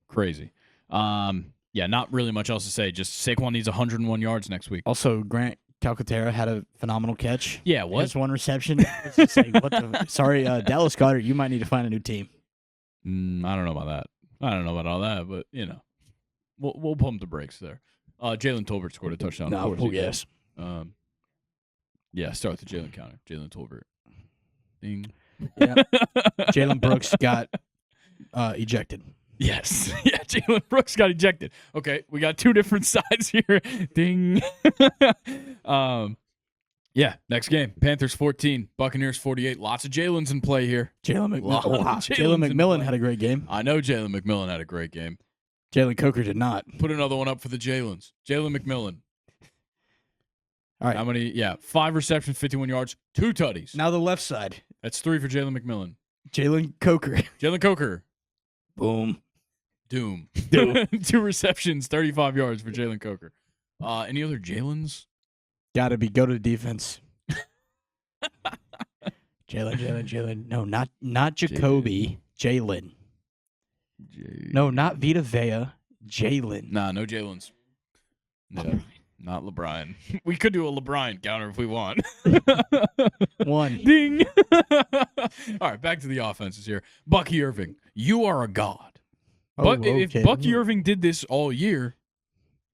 Crazy. Yeah, not really much else to say. Just Saquon needs 101 yards next week. Also, Grant Calcaterra had a phenomenal catch. Yeah, what? Just 1 reception. It's just like, what the? Sorry, Dallas Goedert, you might need to find a new team. I don't know about that. I don't know about all that, but we'll pump the brakes there. Jalen Tolbert scored a touchdown. No, yes. Start with the Jalen counter. Jalen Tolbert. Ding. Yeah. Jalen Brooks got ejected. Yes. Yeah, Jalen Brooks got ejected. Okay, we got 2 different sides here. Ding. Next game. Panthers 14, Buccaneers 48. Lots of Jalen's in play here. Jalen McMillan had a great game. I know Jalen McMillan had a great game. Jalen Coker did not. Put another one up for the Jalen's. Jalen McMillan. All right. How many? Yeah, 5 receptions, 51 yards, 2 tutties. Now the left side. That's 3 for Jalen McMillan. Jalen Coker. Jalen Coker. Boom. Doom. 2 receptions, 35 yards for Jalen Coker. Any other Jalen's? Go to the defense. Jalen. No, not Jacoby. Jalen. No, not Vita Vea. Jalen. Nah, no Jalen's. No, not LeBron. We could do a LeBron counter if we want. 1. Ding. All right, back to the offenses here. Bucky Irving, you are a god. But if Bucky Irving did this all year,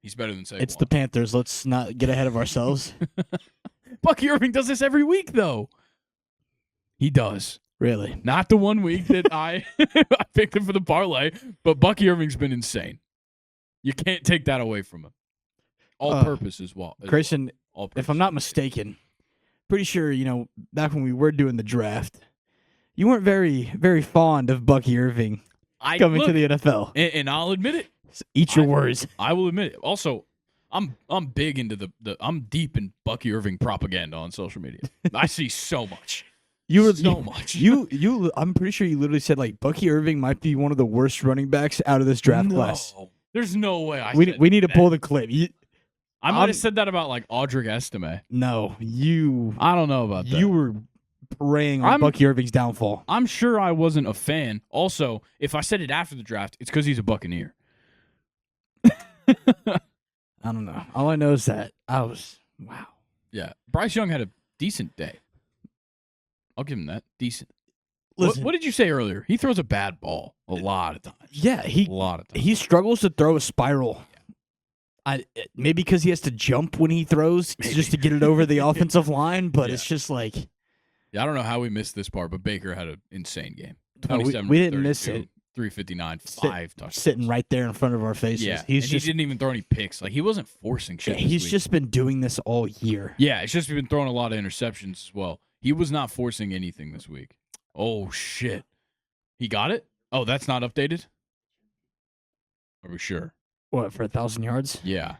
he's better than Saquon. It's the Panthers. Let's not get ahead of ourselves. Bucky Irving does this every week, though. He does. Really? Not the 1 week that I picked him for the parlay, but Bucky Irving's been insane. You can't take that away from him. All purpose as well. Grayson, if I'm not mistaken, pretty sure, back when we were doing the draft, you weren't very, very fond of Bucky Irving coming to the NFL. And I'll admit it. Eat your words. I will admit it. Also, I'm big into I'm deep in Bucky Irving propaganda on social media. I see so much. I'm pretty sure you literally said like Bucky Irving might be one of the worst running backs out of this draft class. There's no way. We need to pull the clip. I might have said that about like Audric Estime. No, I don't know about that. You were preying on Bucky Irving's downfall. I'm sure I wasn't a fan. Also, if I said it after the draft, it's because he's a Buccaneer. I don't know. All I know is that wow. Yeah, Bryce Young had a decent day. I'll give him that. Decent. Listen, what did you say earlier? He throws a bad ball a lot of times. Yeah, a lot of times. He struggles to throw a spiral. Maybe because he has to jump when he throws just to get it over the offensive line, but it's just like... Yeah, I don't know how we missed this part, but Baker had an insane game. We didn't miss it. 359, 5 touchdowns. Sitting right there in front of our faces. Yeah, he didn't even throw any picks. Like, he wasn't forcing shit. He's just been doing this all year. Yeah, it's just been throwing a lot of interceptions as well. He was not forcing anything this week. Oh, shit. He got it? Oh, that's not updated? Are we sure? What, for 1,000 yards? Yeah.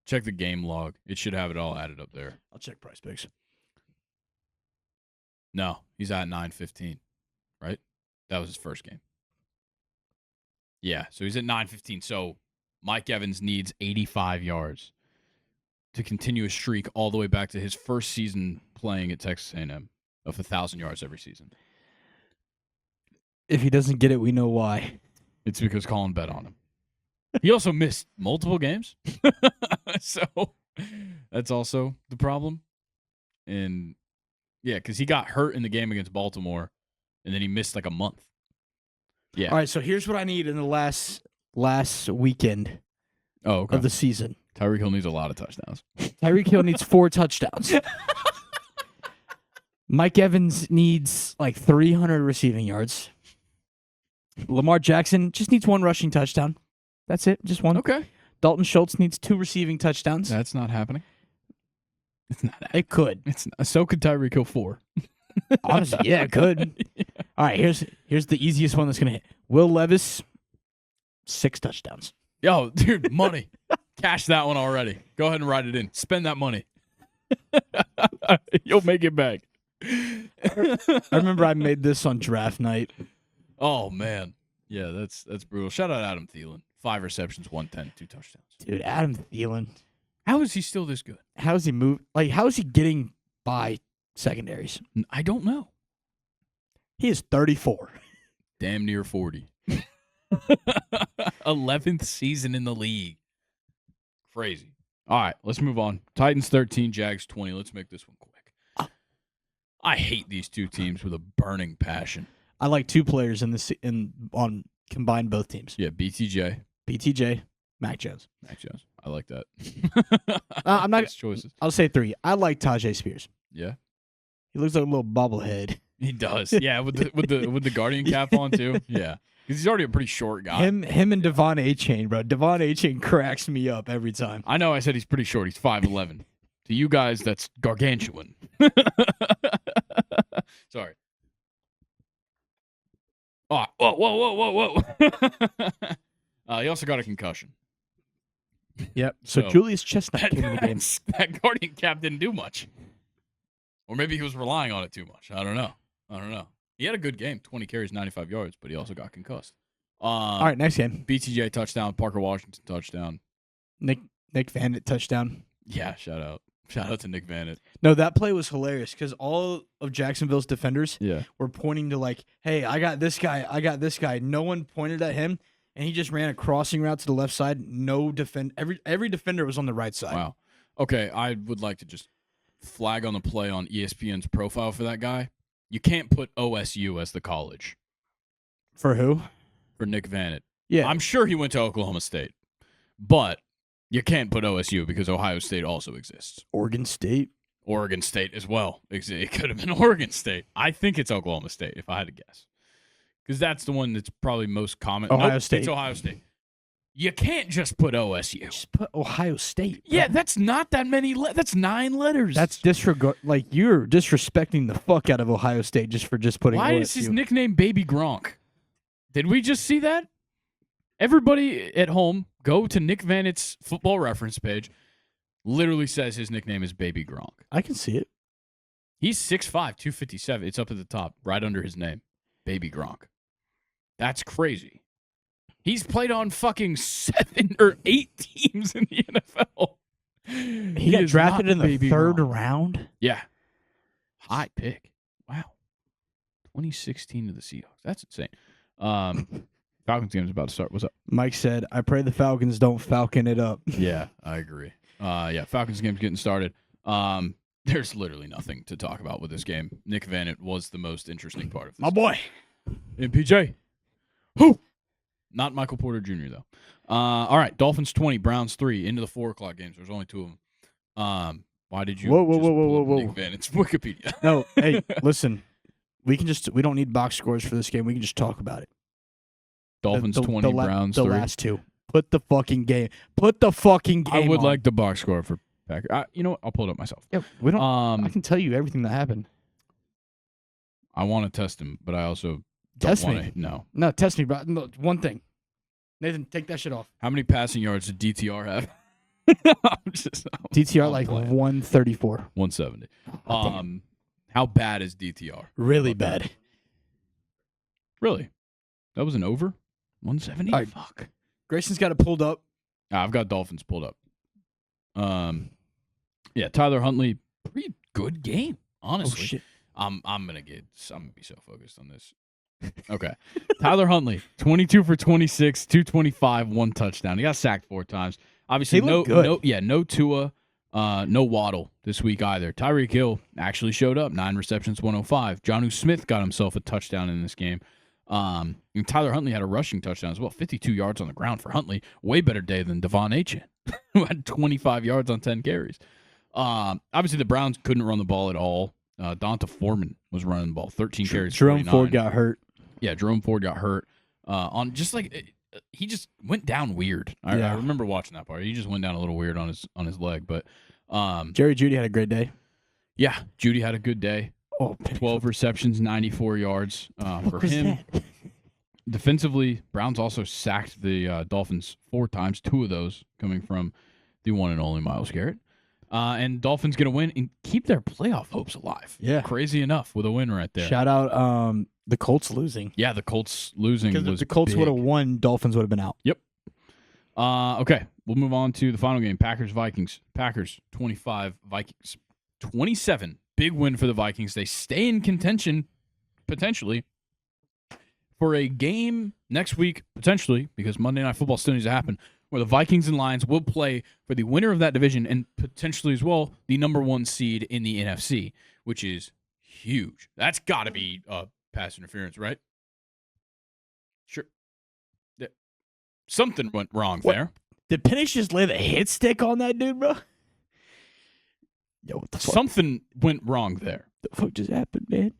Check the game log. It should have it all added up there. I'll check Price Picks. No, he's at 915, right? That was his first game. Yeah, so he's at 915. So Mike Evans needs 85 yards to continue a streak all the way back to his first season playing at Texas A&M of 1,000 yards every season. If he doesn't get it, we know why. It's because Colin bet on him. He also missed multiple games. So that's also the problem. And yeah, because he got hurt in the game against Baltimore, and then he missed like a month. Yeah. All right, so here's what I need in the last weekend of the season. Tyreek Hill needs a lot of touchdowns. Tyreek Hill needs 4 touchdowns. Mike Evans needs like 300 receiving yards. Lamar Jackson just needs 1 rushing touchdown. That's it, just 1. Okay. Dalton Schultz needs 2 receiving touchdowns. That's not happening. It's not happening. It could. It's not. So could Tyreek Hill 4. Honestly, yeah, it could. Yeah. All right, here's the easiest one that's going to hit. Will Levis, 6 touchdowns. Yo, dude, money. Cash that one already. Go ahead and write it in. Spend that money. You'll make it back. I remember I made this on draft night. Oh man, yeah, that's brutal. Shout out Adam Thielen, 5 receptions, 110, 2 touchdowns. Dude, Adam Thielen. How is he still this good? How is he move? Like, how is he getting by secondaries? I don't know. He is 34. Damn near 40. 11th season in the league. Crazy. All right, let's move on. Titans 13, Jags 20. Let's make this one quick. I hate these two teams with a burning passion. I like 2 players on combined both teams. Yeah, BTJ, Mac Jones. I like that. I'm not choices. I'll say 3. I like Tajay Spears. Yeah. He looks like a little bobblehead. He does. Yeah, with the Guardian cap on too. Yeah. Because he's already a pretty short guy. Him and Devon A-Chain, bro. Devon A-Chain cracks me up every time. I know I said he's pretty short. He's 5'11". To you guys, that's gargantuan. Sorry. Oh, whoa. He also got a concussion. Yep. So Julius Chestnut came in the game. That Guardian cap didn't do much. Or maybe he was relying on it too much. I don't know. He had a good game, 20 carries, 95 yards, but he also got concussed. All right, next game. BTJ touchdown, Parker Washington touchdown. Nick Vanett touchdown. Yeah, shout out to Nick Vanett. No, that play was hilarious because all of Jacksonville's defenders were pointing to like, hey, I got this guy. No one pointed at him, and he just ran a crossing route to the left side. Every defender was on the right side. Wow. Okay, I would like to just flag on the play on ESPN's profile for that guy. You can't put OSU as the college. For who? For Nick Vanett. Yeah. I'm sure he went to Oklahoma State. But you can't put OSU because Ohio State also exists. Oregon State as well. It could have been Oregon State. I think it's Oklahoma State, if I had to guess. Because that's the one that's probably most common. Ohio State. It's Ohio State. You can't just put OSU. Just put Ohio State. Bro. Yeah, that's not that many. That's 9 letters. That's disregard. Like, you're disrespecting the fuck out of Ohio State just putting. Why OSU. is his nickname Baby Gronk? Did we just see that? Everybody at home, go to Nick Vanett's football reference page. Literally says his nickname is Baby Gronk. I can see it. He's 6'5", 257. It's up at the top, right under his name. Baby Gronk. That's crazy. He's played on fucking 7 or 8 teams in the NFL. He got drafted in the 3rd round? Yeah. High pick. Wow. 2016 to the Seahawks. That's insane. Falcons game is about to start. What's up? Mike said, I pray the Falcons don't falcon it up. Yeah, I agree. Falcons game's getting started. There's literally nothing to talk about with this game. Nick Vanett was the most interesting part of this. My boy. MPJ. Who? Not Michael Porter Jr., though. All right, Dolphins 20, Browns 3, into the 4 o'clock games. There's only 2 of them. Why did you whoa. Nick Vanett's Wikipedia? No, hey, listen. We don't need box scores for this game. We can just talk about it. Dolphins 20, Browns 3. The last 2. Put the fucking game. I would like the box score for Packers. You know what? I'll pull it up myself. Yeah, we don't. I can tell you everything that happened. I want to test him, but I also test don't me. No, test me, bro. No, one thing. Nathan, take that shit off. How many passing yards did DTR have? DTR like 134. 170. How bad is DTR? Really bad. Really? That was an over? 170? Right. Fuck. Grayson's got it pulled up. I've got Dolphins pulled up. Yeah, Tyler Huntley, pretty good game, honestly. Oh, shit. I'm gonna be so focused on this. Okay. Tyler Huntley, 22 for 26, 225, 1 touchdown. He got sacked 4 times. Obviously, no Tua, no Waddle this week either. Tyreek Hill actually showed up, 9 receptions, 105. Jonnu Smith got himself a touchdown in this game. And Tyler Huntley had a rushing touchdown as well, 52 yards on the ground for Huntley. Way better day than Devon A-Chain, who had 25 yards on 10 carries. Obviously, the Browns couldn't run the ball at all. Donta Foreman was running the ball, 13 carries. Jerome Ford got hurt. Yeah, Jerome Ford got hurt. He just went down weird. I remember watching that part. He just went down a little weird on his leg. But Jerry Jeudy had a great day. Yeah, Jeudy had a good day. 12 receptions, 94 yards for him. Defensively, Browns also sacked the Dolphins 4 times, 2 of those coming from the one and only Myles Garrett. And Dolphins going to win and keep their playoff hopes alive. Yeah. Crazy enough with a win right there. Shout out the Colts losing. Yeah, the Colts losing was Because the Colts would have won, Dolphins would have been out. Yep. Okay, we'll move on to the final game. Packers-Vikings. Packers 25, Vikings 27. Big win for the Vikings. They stay in contention, potentially, for a game next week, potentially, because Monday Night Football still needs to happen, where the Vikings and Lions will play for the winner of that division and potentially as well the number 1 seed in the NFC, which is huge. That's got to be pass interference, right? Sure. Something went wrong there. Did Penix just lay the hit stick on that dude, bro? Yo, what the fuck? Something went wrong there. The fuck just happened, man?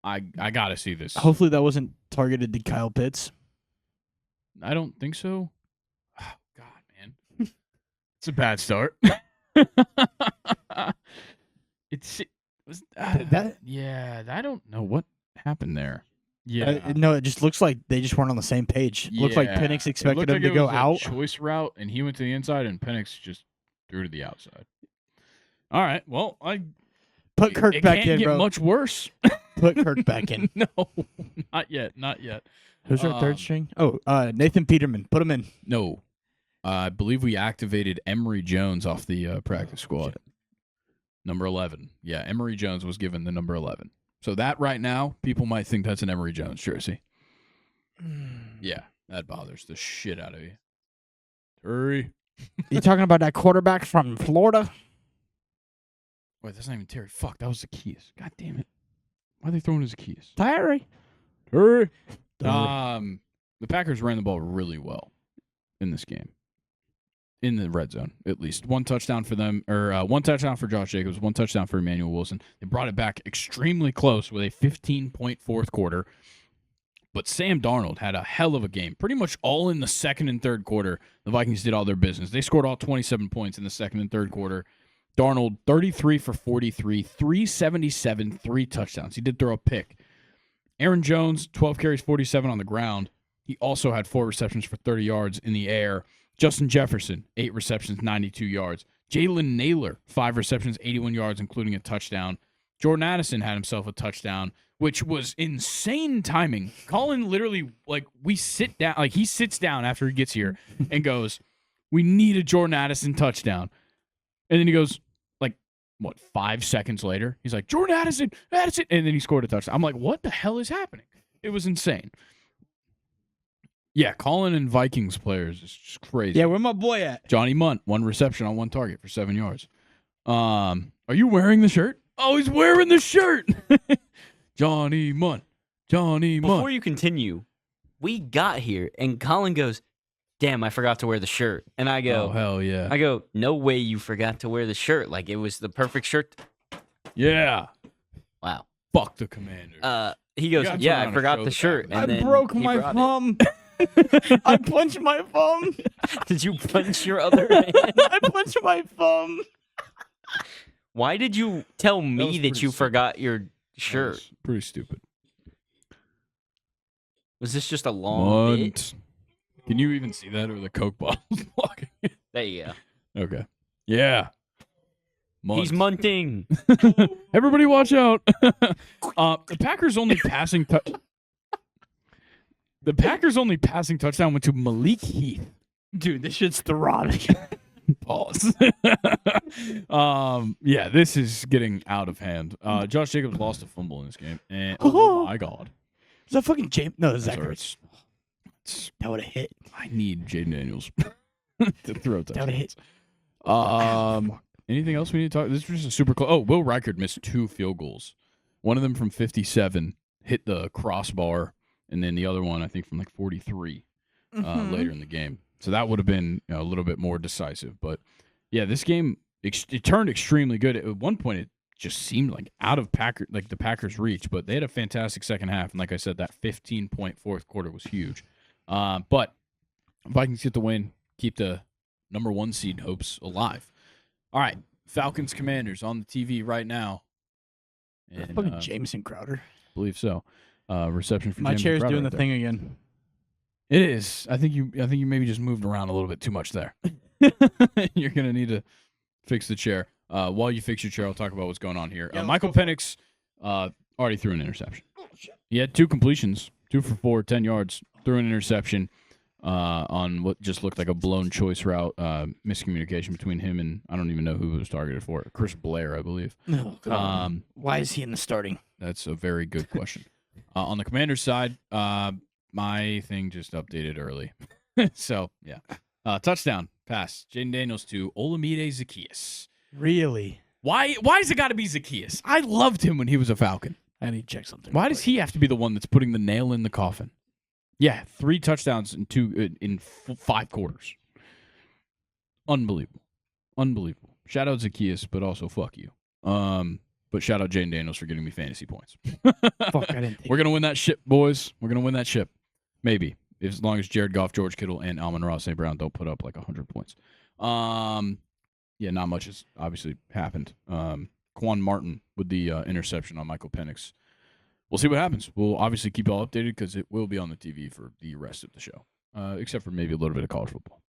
I got to see this. Hopefully that wasn't targeted to Kyle Pitts. I don't think so. Oh, God, man. It's a bad start. I don't know what happened there. Yeah. No, it just looks like they just weren't on the same page. Looks like Penix expected him to go out. Choice route, and he went to the inside, and Penix just threw to the outside. All right. Well, put Kirk back in, bro. It can't get much worse. Put Kirk back in. No, not yet. Not yet. Who's our third string? Oh, Nathan Peterman. Put him in. No. I believe we activated Emory Jones off the practice squad. Number 11. Yeah, Emory Jones was given the number 11. So that right now, people might think that's an Emory Jones jersey. Yeah, that bothers the shit out of you. Hurry. You talking about that quarterback from Florida? Wait, that's not even Terry. Fuck, that was the keys. God damn it. Why are they throwing his keys? Terry. Hurry. The Packers ran the ball really well in this game. In the red zone, at least. 1 touchdown for them, or 1 touchdown for Josh Jacobs, 1 touchdown for Emmanuel Wilson. They brought it back extremely close with a 15-point fourth quarter. But Sam Darnold had a hell of a game. Pretty much all in the second and third quarter, the Vikings did all their business. They scored all 27 points in the second and third quarter. Darnold, 33 for 43, 377, 3 touchdowns. He did throw a pick. Aaron Jones, 12 carries, 47 on the ground. He also had 4 receptions for 30 yards in the air. Justin Jefferson, 8 receptions, 92 yards. Jalen Naylor, 5 receptions, 81 yards, including a touchdown. Jordan Addison had himself a touchdown, which was insane timing. Colin literally, we sit down, he sits down after he gets here and goes, we need a Jordan Addison touchdown. And then he goes, 5 seconds later, he's like, Jordan Addison, and then he scored a touchdown. I'm like, what the hell is happening? It was insane. Yeah, Colin and Vikings players is just crazy. Yeah, where my boy at? Johnny Munt, 1 reception on 1 target for 7 yards. Are you wearing the shirt? Oh, he's wearing the shirt. Johnny Munt. Before you continue, we got here, and Colin goes, damn, I forgot to wear the shirt. And I go, oh, hell yeah. I go, no way you forgot to wear the shirt. It was the perfect shirt. Yeah. Wow. Fuck the Commanders. He goes, yeah, I forgot the shirt. And I broke my thumb. I punched my thumb. Did you punch your other hand? I punched my thumb. Why did you tell me that you forgot your shirt? Pretty stupid. Was this just a long bit? Can you even see that, or the Coke bottle blocking it? There you go. Okay. Yeah. Munt. He's munting. Everybody watch out. The Packers' only passing touchdown went to Malik Heath. Dude, this shit's throbbing. Pause. Yeah, this is getting out of hand. Josh Jacobs lost a fumble in this game. And, oh my God. Is that fucking James? No, that's Zach Ertz. That would have hit. I need Jaden Daniels to throw touchdowns. That would have hit. Anything else we need to talk? This was just a super close. Oh, Will Reichard missed 2 field goals. One of them from 57 hit the crossbar, and then the other one, I think, from 43 later in the game. So that would have been a little bit more decisive. But, yeah, this game, it turned extremely good. At one point, it just seemed out of the Packers' reach, but they had a fantastic second half. And like I said, that 15-point fourth quarter was huge. But Vikings get the win, keep the number 1 seed hopes alive. All right, Falcons Commanders on the TV right now. And, fucking Jameson Crowder. I believe so. Reception for my Jameson chair's Crowder doing the thing again. It is. I think you maybe just moved around a little bit too much there. You're going to need to fix the chair. While you fix your chair, I'll talk about what's going on here. Yeah, Michael Penix already threw an interception. He had 2 completions, 2 for 4, 10 yards, threw an interception on what just looked like a blown choice route, miscommunication between him and I don't even know who it was targeted for. Chris Blair, I believe. Why is he in the starting? That's a very good question. On the Commanders side, my thing just updated early. So, yeah. Touchdown pass. Jaden Daniels to Olamide Zaccheaus. Really? Why has it got to be Zaccheaus? I loved him when he was a Falcon. I need to check something. Why does he have to be the one that's putting the nail in the coffin? Yeah, 3 touchdowns in 5 quarters. Unbelievable. Shout out Zaccheaus, but also fuck you. But shout out Jaden Daniels for getting me fantasy points. Fuck, I didn't think. We're gonna win that ship, boys. We're gonna win that ship. Maybe. As long as Jared Goff, George Kittle, and Amon-Ra St. Brown don't put up like 100 points. Yeah, not much has obviously happened. Quan Martin with the interception on Michael Penix. We'll see what happens. We'll obviously keep you all updated because it will be on the TV for the rest of the show, except for maybe a little bit of college football.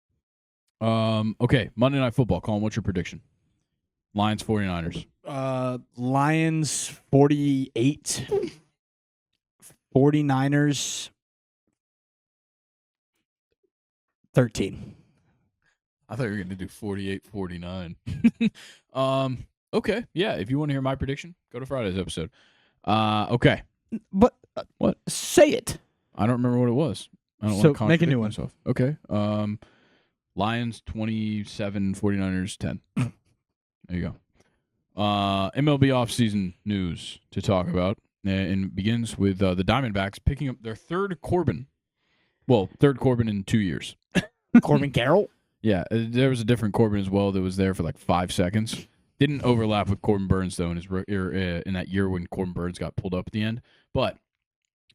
Okay, Monday Night Football. Colin, what's your prediction? Lions, 49ers. Lions 48. 49ers 13. I thought you were going to do 48-49. Okay, yeah, if you want to hear my prediction, go to Friday's episode. Okay. But what? Say it. I don't remember what it was. I don't so want to make a new one. Myself. Okay. Lions 27, 49ers 10. There you go. MLB offseason news to talk about. And it begins with the Diamondbacks picking up their third Corbin. Well, third Corbin in 2 years. Corbin Carroll? Yeah, there was a different Corbin as well that was there for like 5 seconds. Didn't overlap with Corbin Burns, though, in that year when Corbin Burns got pulled up at the end. But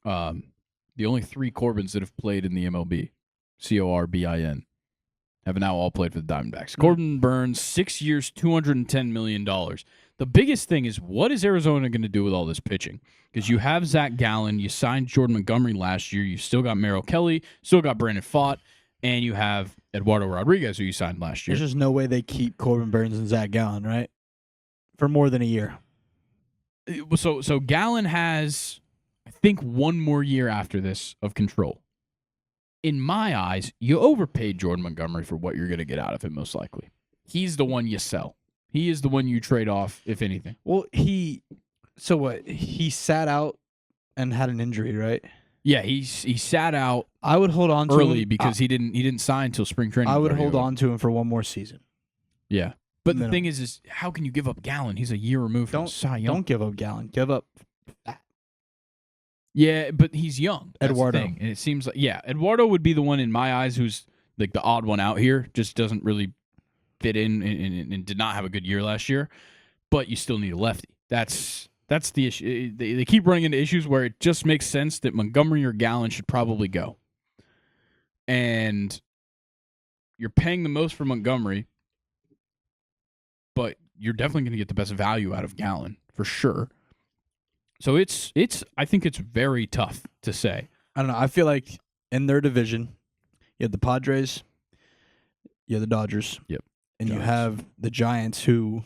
the only 3 Corbins that have played in the MLB, Corbin, have now all played for the Diamondbacks. Corbin Burns, 6 years, $210 million. The biggest thing is, what is Arizona going to do with all this pitching? Because you have Zach Gallen, you signed Jordan Montgomery last year, you still got Merrill Kelly, still got Brandon Pfaadt, and you have Eduardo Rodriguez, who you signed last year. There's just no way they keep Corbin Burns and Zach Gallen, right? For more than a year. So Gallen has, I think, 1 more year after this of control. In my eyes, you overpaid Jordan Montgomery for what you're going to get out of him, most likely. He's the one you sell. He is the one you trade off, if anything. Well, so what? He sat out and had an injury, right? Yeah, he sat out. I would hold on to early him because he didn't sign until spring training. I would hold on to him for 1 more season. Yeah, but the thing is how can you give up Gallen? He's a year removed from Cy Young. Don't give up Gallen. Give up that. Yeah, but he's young. That's Eduardo. The thing. And it seems like, Eduardo would be the one in my eyes who's like the odd one out here. Just doesn't really fit in and did not have a good year last year. But you still need a lefty. That's the issue. They keep running into issues where it just makes sense that Montgomery or Gallen should probably go. And you're paying the most for Montgomery, but you're definitely going to get the best value out of Gallen for sure. So I think it's very tough to say. I don't know. I feel like in their division, you have the Padres, you have the Dodgers. Yep. And Giants. You have the Giants, who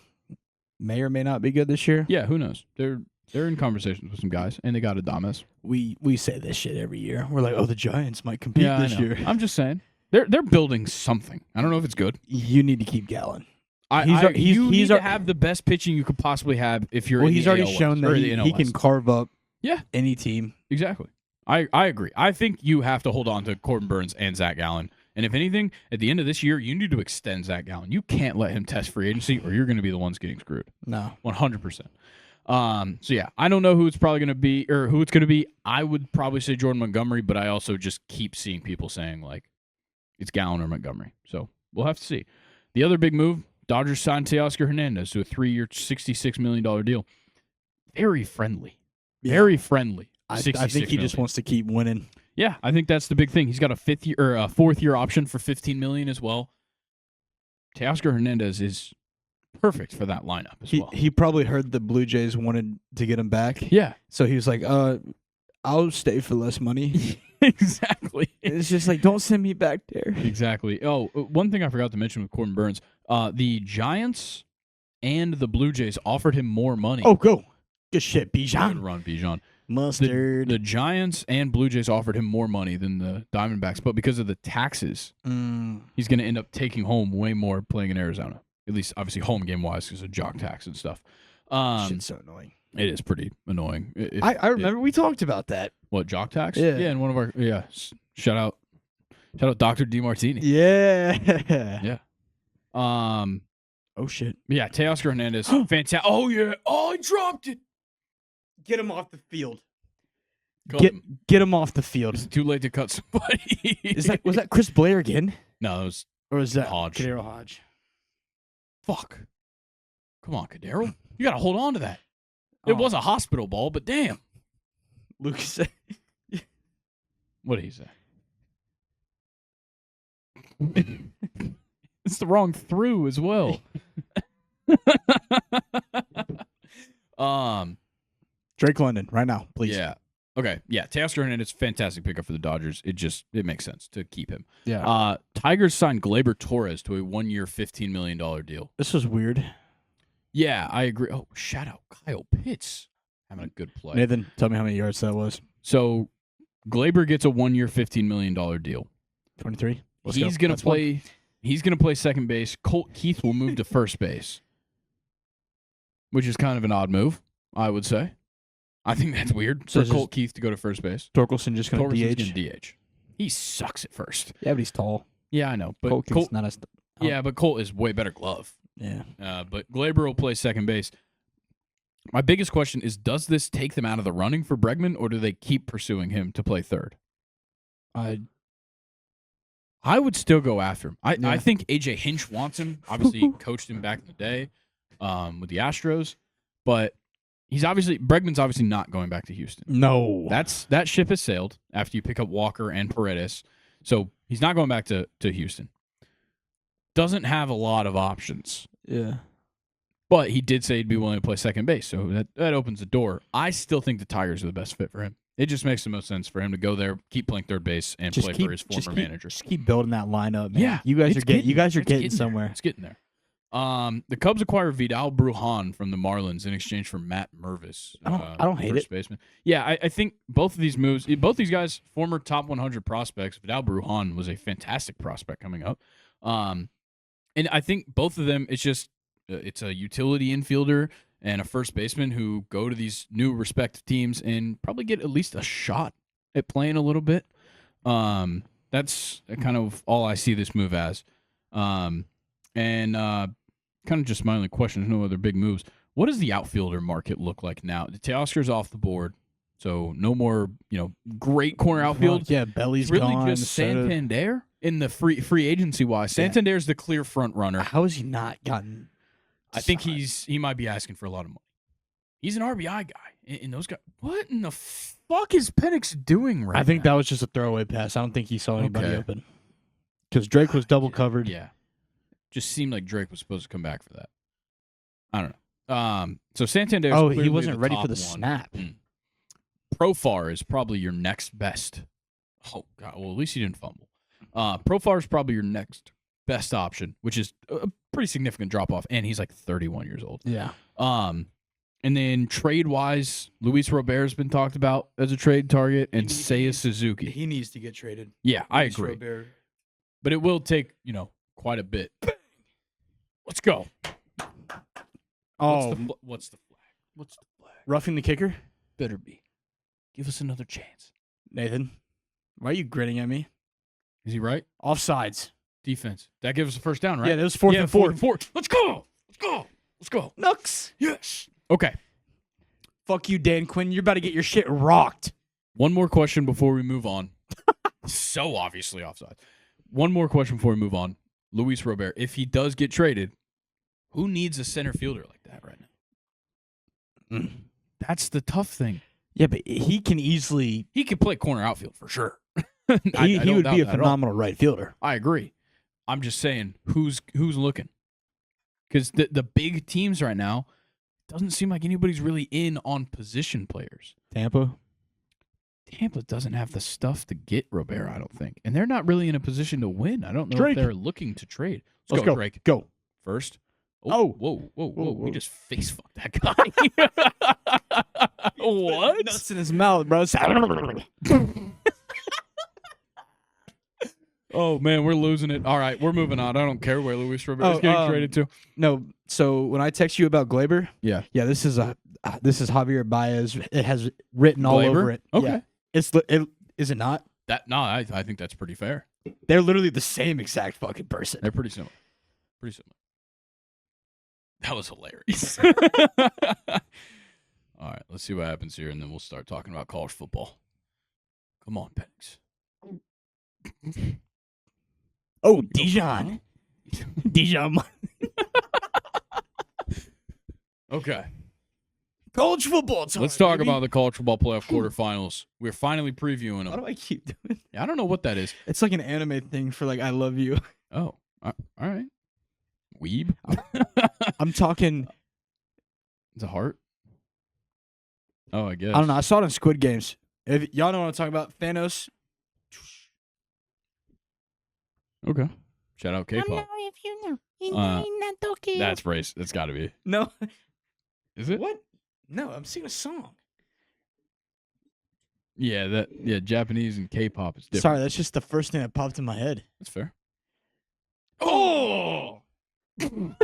may or may not be good this year. Yeah, who knows? They're in conversations with some guys, and they got Adames. We say this shit every year. We're like, oh, the Giants might compete this year. I'm just saying. They're building something. I don't know if it's good. You need to keep Gallen. You need to have the best pitching you could possibly have if you're. Well, he's already shown that he can carve up. Yeah. Any team. Exactly. I agree. I think you have to hold on to Corbin Burns and Zach Gallen. And if anything, at the end of this year, you need to extend Zach Gallen. You can't let him test free agency, or you're going to be the ones getting screwed. No, 100%. So yeah, I don't know who it's probably going to be or who it's going to be. I would probably say Jordan Montgomery, but I also just keep seeing people saying like it's Gallen or Montgomery. So we'll have to see. The other big move: Dodgers signed Teoscar Hernandez to a 3-year, $66 million deal. Very friendly. Very friendly. I think he just wants to keep winning. Yeah, I think that's the big thing. He's got a 4th-year option for $15 million as well. Teoscar Hernandez is perfect for that lineup as well. He probably heard the Blue Jays wanted to get him back. Yeah. So he was like, I'll stay for less money. Exactly. It's just like, don't send me back there. Exactly. Oh, one thing I forgot to mention with Corbin Burns, the Giants and the Blue Jays offered him more money. Oh, go. Good shit, Bijan. Good run, Bijan. Mustard. The Giants and Blue Jays offered him more money than the Diamondbacks, but because of the taxes, he's going to end up taking home way more playing in Arizona. At least, obviously, home game-wise because of jock tax and stuff. Shit's so annoying. It is pretty annoying. I remember we talked about that. What, jock tax? Yeah. Yeah, in one of our shout out Dr. DeMartini. Yeah. Yeah. Oh shit. Yeah, Teoscar Hernandez. Fantastic. Oh yeah. Oh, I dropped it. Get him off the field. Get him off the field. It's too late to cut somebody. Was that Chris Blair again? No, it was Hodge. Kadero Hodge. Fuck. Come on, Kadero. You gotta hold on to that. It was a hospital ball, but damn. Lucas said. What did he say? It's the wrong through as well. Drake London, right now, please. Yeah. Okay. Yeah. Teoscar Hernandez, fantastic pickup for the Dodgers. It makes sense to keep him. Yeah. Tigers signed Gleyber Torres to a 1-year, $15 million deal. This was weird. Yeah, I agree. Oh, shout out Kyle Pitts having a good play. Nathan, tell me how many yards that was. So Gleyber gets a 1-year, $15 million deal. 23. He's gonna play. He's gonna play second base. Colt Keith will move to first base, which is kind of an odd move, I would say. I think that's weird for Colt Keith to go to first base. Torkelson just going to DH? DH. He sucks at first. Yeah, but he's tall. Yeah, I know. But Colt not as... Yeah, but Colt is way better glove. Yeah. But Gleyber will play second base. My biggest question is, does this take them out of the running for Bregman, or do they keep pursuing him to play third? I would still go after him. I think A.J. Hinch wants him. Obviously, coached him back in the day with the Astros. But Bregman's obviously not going back to Houston. No. That ship has sailed after you pick up Walker and Paredes. So he's not going back to Houston. Doesn't have a lot of options. Yeah. But he did say he'd be willing to play second base, so that opens the door. I still think the Tigers are the best fit for him. It just makes the most sense for him to go there, keep playing third base, and play for his former manager. Just keep building that lineup, man. Yeah, you guys are getting somewhere. It's getting there. The Cubs acquire Vidal Brujan from the Marlins in exchange for Matt Mervis. I don't hate first baseman. Yeah, I think both of these moves, both these guys, former top 100 prospects. Vidal Brujan was a fantastic prospect coming up. And I think both of them, it's a utility infielder and a first baseman who go to these new respective teams and probably get at least a shot at playing a little bit. That's kind of all I see this move as. And kind of just my only question, there's no other big moves. What does the outfielder market look like now? The Teoscar's off the board, so no more, great corner outfield. Yeah, Belly's really gone. Just Santander in the free agency wise. Santander's the clear front runner. How has he not gotten? I think he might be asking for a lot of money. He's an RBI guy, and those guys. What in the fuck is Penix doing right now? I think that was just a throwaway pass. I don't think he saw anybody open. Because Drake was double covered. Yeah, just seemed like Drake was supposed to come back for that. I don't know. So Santander. Oh, he wasn't ready for the snap. Profar is probably your next best. Oh God! Well, at least he didn't fumble. Profar is probably your next best option, which is a pretty significant drop off, and he's like 31 years old. Yeah. And then trade wise, Luis Robert's been talked about as a trade target, and Seiya Suzuki. He needs to get traded. Yeah, I agree. Robert. But it will take quite a bit. Let's go. Oh, what's the flag? What's the flag? Roughing the kicker? Better be. Give us another chance. Nathan, why are you grinning at me? Is he right? Offsides. Defense. That gives us a first down, right? Yeah, that was fourth and four. Let's go. Let's go. Let's go. Nux. Yes. Okay. Fuck you, Dan Quinn. You're about to get your shit rocked. One more question before we move on. So obviously offside. One more question before we move on. Luis Robert, if he does get traded, who needs a center fielder like that right now? That's the tough thing. Yeah, but he can easily... He could play corner outfield for sure. He would be a phenomenal right fielder. I agree. I'm just saying, who's looking? Because the big teams right now, doesn't seem like anybody's really in on position players. Tampa? Tampa doesn't have the stuff to get Robert, I don't think. And they're not really in a position to win. I don't know if they're looking to trade. Let's go, Drake. Go. First. Oh. Whoa. We just face fucked that guy. What? Nuts in his mouth, bro. Oh, man, we're losing it. All right, we're moving on. I don't care where Luis Roberto's getting traded to. No, so when I text you about Glaber, yeah, this is Javier Baez. It has written all over it. Okay. Yeah. Is it not? I think that's pretty fair. They're literally the same exact fucking person. They're pretty similar. That was hilarious. All right, let's see what happens here, and then we'll start talking about college football. Come on, Penix. Oh, Dijon. Dijon. Okay. College football time. Let's talk about the college football playoff quarterfinals. We're finally previewing them. Why do I keep doing it? I don't know what that is. It's like an anime thing for like I love you. Oh, all right. Weeb? I'm talking. It's a heart? Oh, I guess. I don't know. I saw it in Squid Games. If y'all know what I'm talking about, Thanos. Okay. Shout out K-pop. I don't know if you know. That's race. That's got to be. No. Is it? What? No, I'm singing a song. Yeah, Japanese and K-pop is different. Sorry, that's just the first thing that popped in my head. That's fair. Oh! All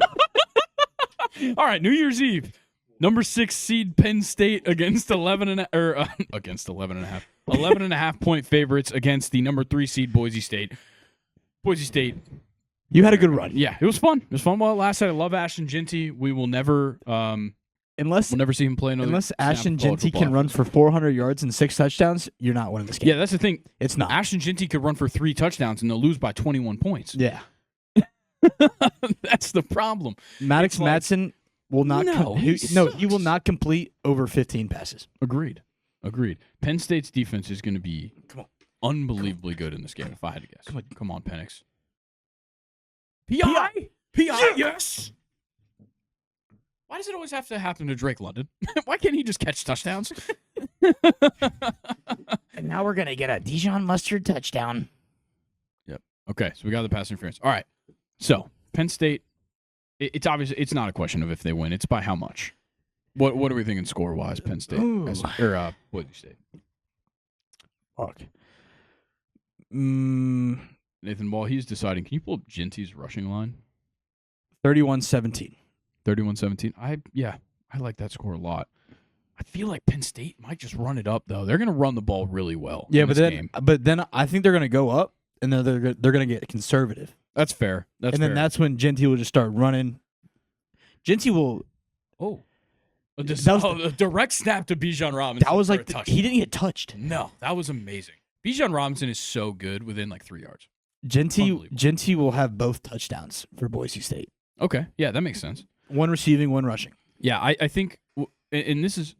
right, New Year's Eve. Number 6 seed Penn State against 11.5 point favorites against the number 3 seed Boise State. Boise State. You had a good run. Yeah, it was fun. It was fun while it lasted. I love Ashton Ginty. We will never we'll never see him play another. Unless Ashton Ginty can run for 400 yards and 6 touchdowns, you're not winning this game. Yeah, that's the thing. It's not. Ashton Ginty could run for 3 touchdowns and they'll lose by 21 points. Yeah. That's the problem. Maddox Madsen will not. He will not complete over 15 passes. Agreed. Penn State's defense is going to be unbelievably good in this game, if I had to guess. Come on, Penix. PI? Yes! Why does it always have to happen to Drake London? Why can't he just catch touchdowns? And now we're going to get a Dijon mustard touchdown. Yep. Okay, so we got the pass interference. All right. So, Penn State, it's obviously it's not a question of if they win. It's by how much. What are we thinking score-wise, Penn State? Or Boise State? Fuck. Nathan, while he's deciding, can you pull up Ginty's rushing line? 31-17. 31-17. I like that score a lot. I feel like Penn State might just run it up, though. They're going to run the ball really well. Yeah, but then I think they're going to go up, and then they're going to get conservative. That's fair. Then that's when Ginty will just start running. Ginty will. A direct snap to Bijan Robinson. That was like he didn't get touched. No, that was amazing. Bijan Robinson is so good within like 3 yards. Ginty will have both touchdowns for Boise State. Okay, yeah, that makes sense. One receiving, one rushing. Yeah, I think, and this is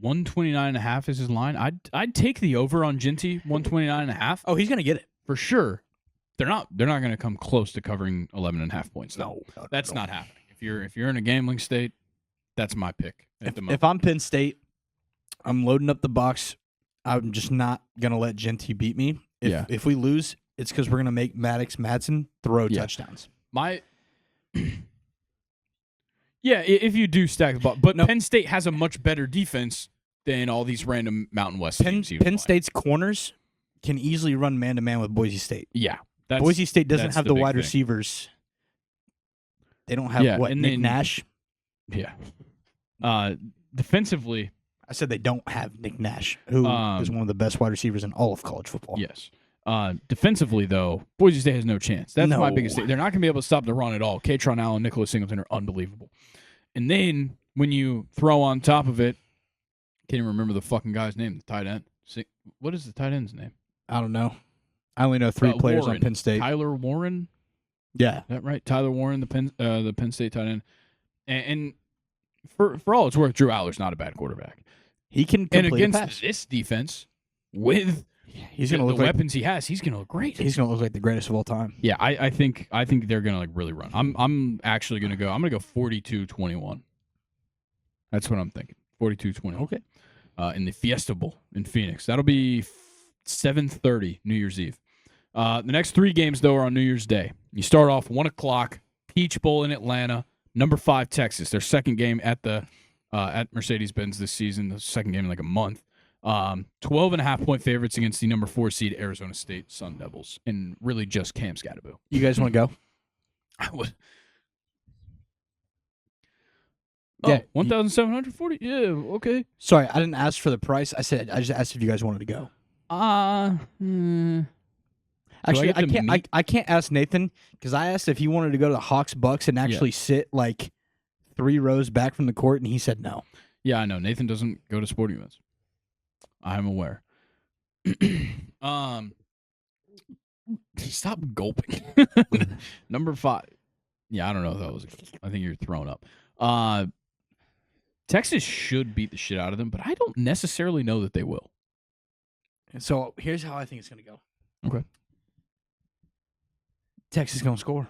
129.5 is his line. I'd take the over on Ginty 129.5. Oh, he's gonna get it for sure. They're not going to come close to covering 11.5 points. No, that's not happening. If you're in a gambling state, that's my pick. If I'm Penn State, I'm loading up the box. I'm just not gonna let Ginty beat me. If we lose, it's because we're gonna make Maddox Madsen throw touchdowns. If you do stack the ball, but Penn State has a much better defense than all these random Mountain West teams. Penn State's corners can easily run man-to-man with Boise State. Yeah. Boise State doesn't have the wide receivers. They don't have Nick Nash? Yeah. Defensively, I said they don't have Nick Nash, who is one of the best wide receivers in all of college football. Yes. Defensively, though, Boise State has no chance. That's my biggest thing. They're not going to be able to stop the run at all. Katron Allen, Nicholas Singleton are unbelievable. And then when you throw on top of it, can't even remember the fucking guy's name, the tight end. What is the tight end's name? I don't know. I only know 3 players on Penn State. Tyler Warren? Yeah. Is that right? Tyler Warren, the Penn State tight end. And for all it's worth, Drew Aller's not a bad quarterback. He can complete and against this defense, with the weapons he has, he's going to look great. He's going to look like the greatest of all time. Yeah, I think they're going to like really run. I'm actually going to go 42-21. That's what I'm thinking. 42-21. Okay. in the Fiesta Bowl in Phoenix. That'll be 7:30 New Year's Eve. The next 3 games, though, are on New Year's Day. You start off 1 o'clock, Peach Bowl in Atlanta, number 5 Texas. Their second game at Mercedes-Benz this season, the second game in like a month. 12.5-point favorites against the number 4 seed Arizona State Sun Devils, and really just Cam Scatterbo. You guys want to go? I would. Yeah, 1,740. Yeah, okay. Sorry, I didn't ask for the price. I just asked if you guys wanted to go. Actually, I can't ask Nathan because I asked if he wanted to go to the Hawks Bucks and actually sit like 3 rows back from the court, and he said no. Yeah, I know. Nathan doesn't go to sporting events. I'm aware. Stop gulping. Number 5. Yeah, I don't know if that was. I think you're throwing up. Texas should beat the shit out of them, but I don't necessarily know that they will. So here's how I think it's going to go. Okay. Texas is going to score.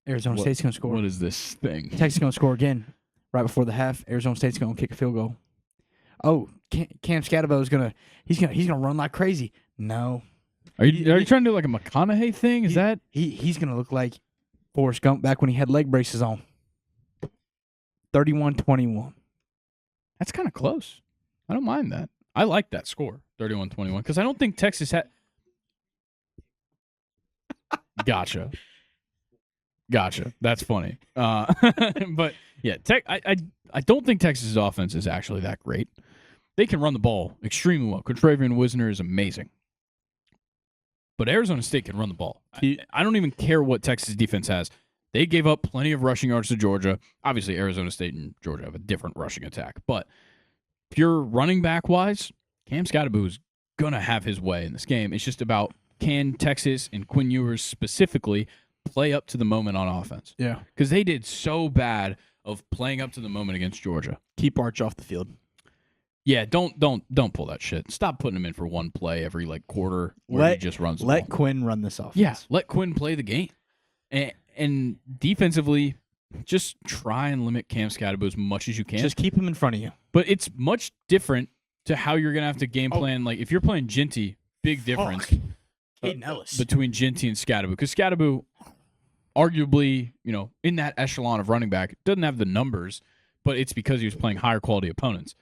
Arizona State's going to score. What is this thing? Texas is going to score again right before the half. Arizona State's going to kick a field goal. Oh, Cam Scatterbo is going to he's gonna run like crazy. No. Are you trying to do like a McConaughey thing? Is that he's going to look like Forrest Gump back when he had leg braces on. 31-21. That's kind of close. I don't mind that. I like that score, 31-21, because I don't think Texas had. Gotcha. That's funny. But yeah, I don't think Texas's offense is actually that great. They can run the ball extremely well. Contravian Wisner is amazing. But Arizona State can run the ball. I don't even care what Texas defense has. They gave up plenty of rushing yards to Georgia. Obviously, Arizona State and Georgia have a different rushing attack. But pure running back-wise, Cam Scatterbo is going to have his way in this game. It's just about can Texas and Quinn Ewers specifically play up to the moment on offense. Yeah. Because they did so bad of playing up to the moment against Georgia. Keep Arch off the field. Yeah, don't pull that shit. Stop putting him in for one play every quarter where he just runs the ball. Let Quinn run this offense. Yeah, let Quinn play the game. And defensively, just try and limit Cam Scatterbo as much as you can. Just keep him in front of you. But it's much different to how you're going to have to game plan. Like, if you're playing Ginty, big difference between Ginty and Scatterbo. Because Scatterbo, arguably, in that echelon of running back, doesn't have the numbers, but it's because he was playing higher quality opponents.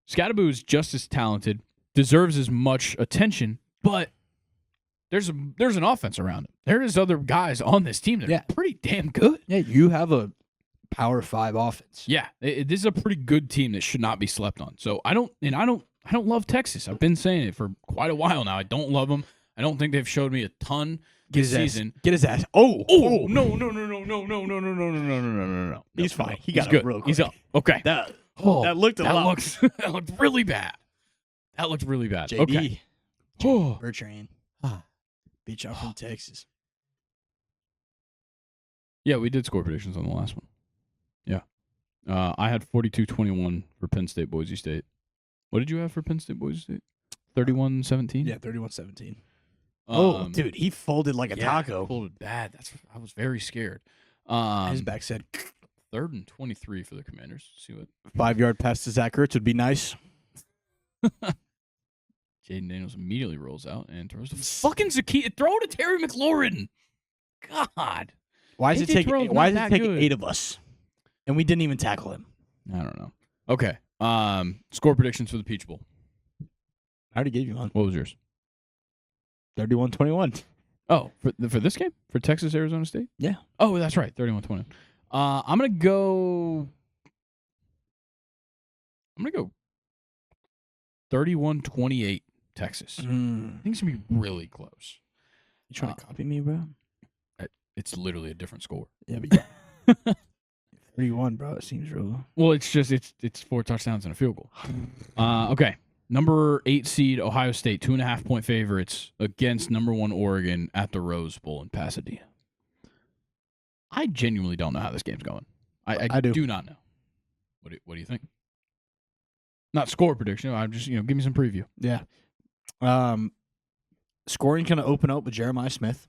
Scatterbo is just as talented, deserves as much attention, but there's an offense around him. There is other guys on this team that are pretty damn good. Yeah, you have a Power 5 offense. Yeah, this is a pretty good team that should not be slept on. So I don't love Texas. I've been saying it for quite a while now. I don't love them. I don't think they've showed me a ton this season. Get his ass. Oh, no. He's fine. He's good. Real quick. He's up. Okay. That looked a lot. That looked really bad. JD. Okay. Bertrand. Beat y'all from Texas. Yeah, we did score predictions on the last one. Yeah. I had 42-21 for Penn State, Boise State. What did you have for Penn State, Boise State? 31-17? Yeah, 31-17. Dude, he folded like a taco. Folded bad. I was very scared. His back said 3rd and 23 for the Commanders. See what 5-yard pass to Zach Ertz would be nice. Jaden Daniels immediately rolls out and throws the fucking Zakia. Throw to Terry McLaurin. God. Why does it take 8 of us? And we didn't even tackle him. I don't know. Okay. Score predictions for the Peach Bowl. I already gave you one. What was yours? 31-21. Oh, for this game? For Texas, Arizona State? Yeah. Oh, that's right. 31-21. I'm going to go 31-28 Texas. I think it's going to be really close. You trying to copy me, bro? It's literally a different score. Yeah, but 31, bro. It seems real. Well, it's 4 touchdowns and a field goal. Okay. Number 8 seed Ohio State, 2.5-point favorites against number 1 Oregon at the Rose Bowl in Pasadena. I genuinely don't know how this game's going. I do not know. What do you think? Not score prediction. I'm just give me some preview. Yeah. Scoring's gonna open up with Jeremiah Smith,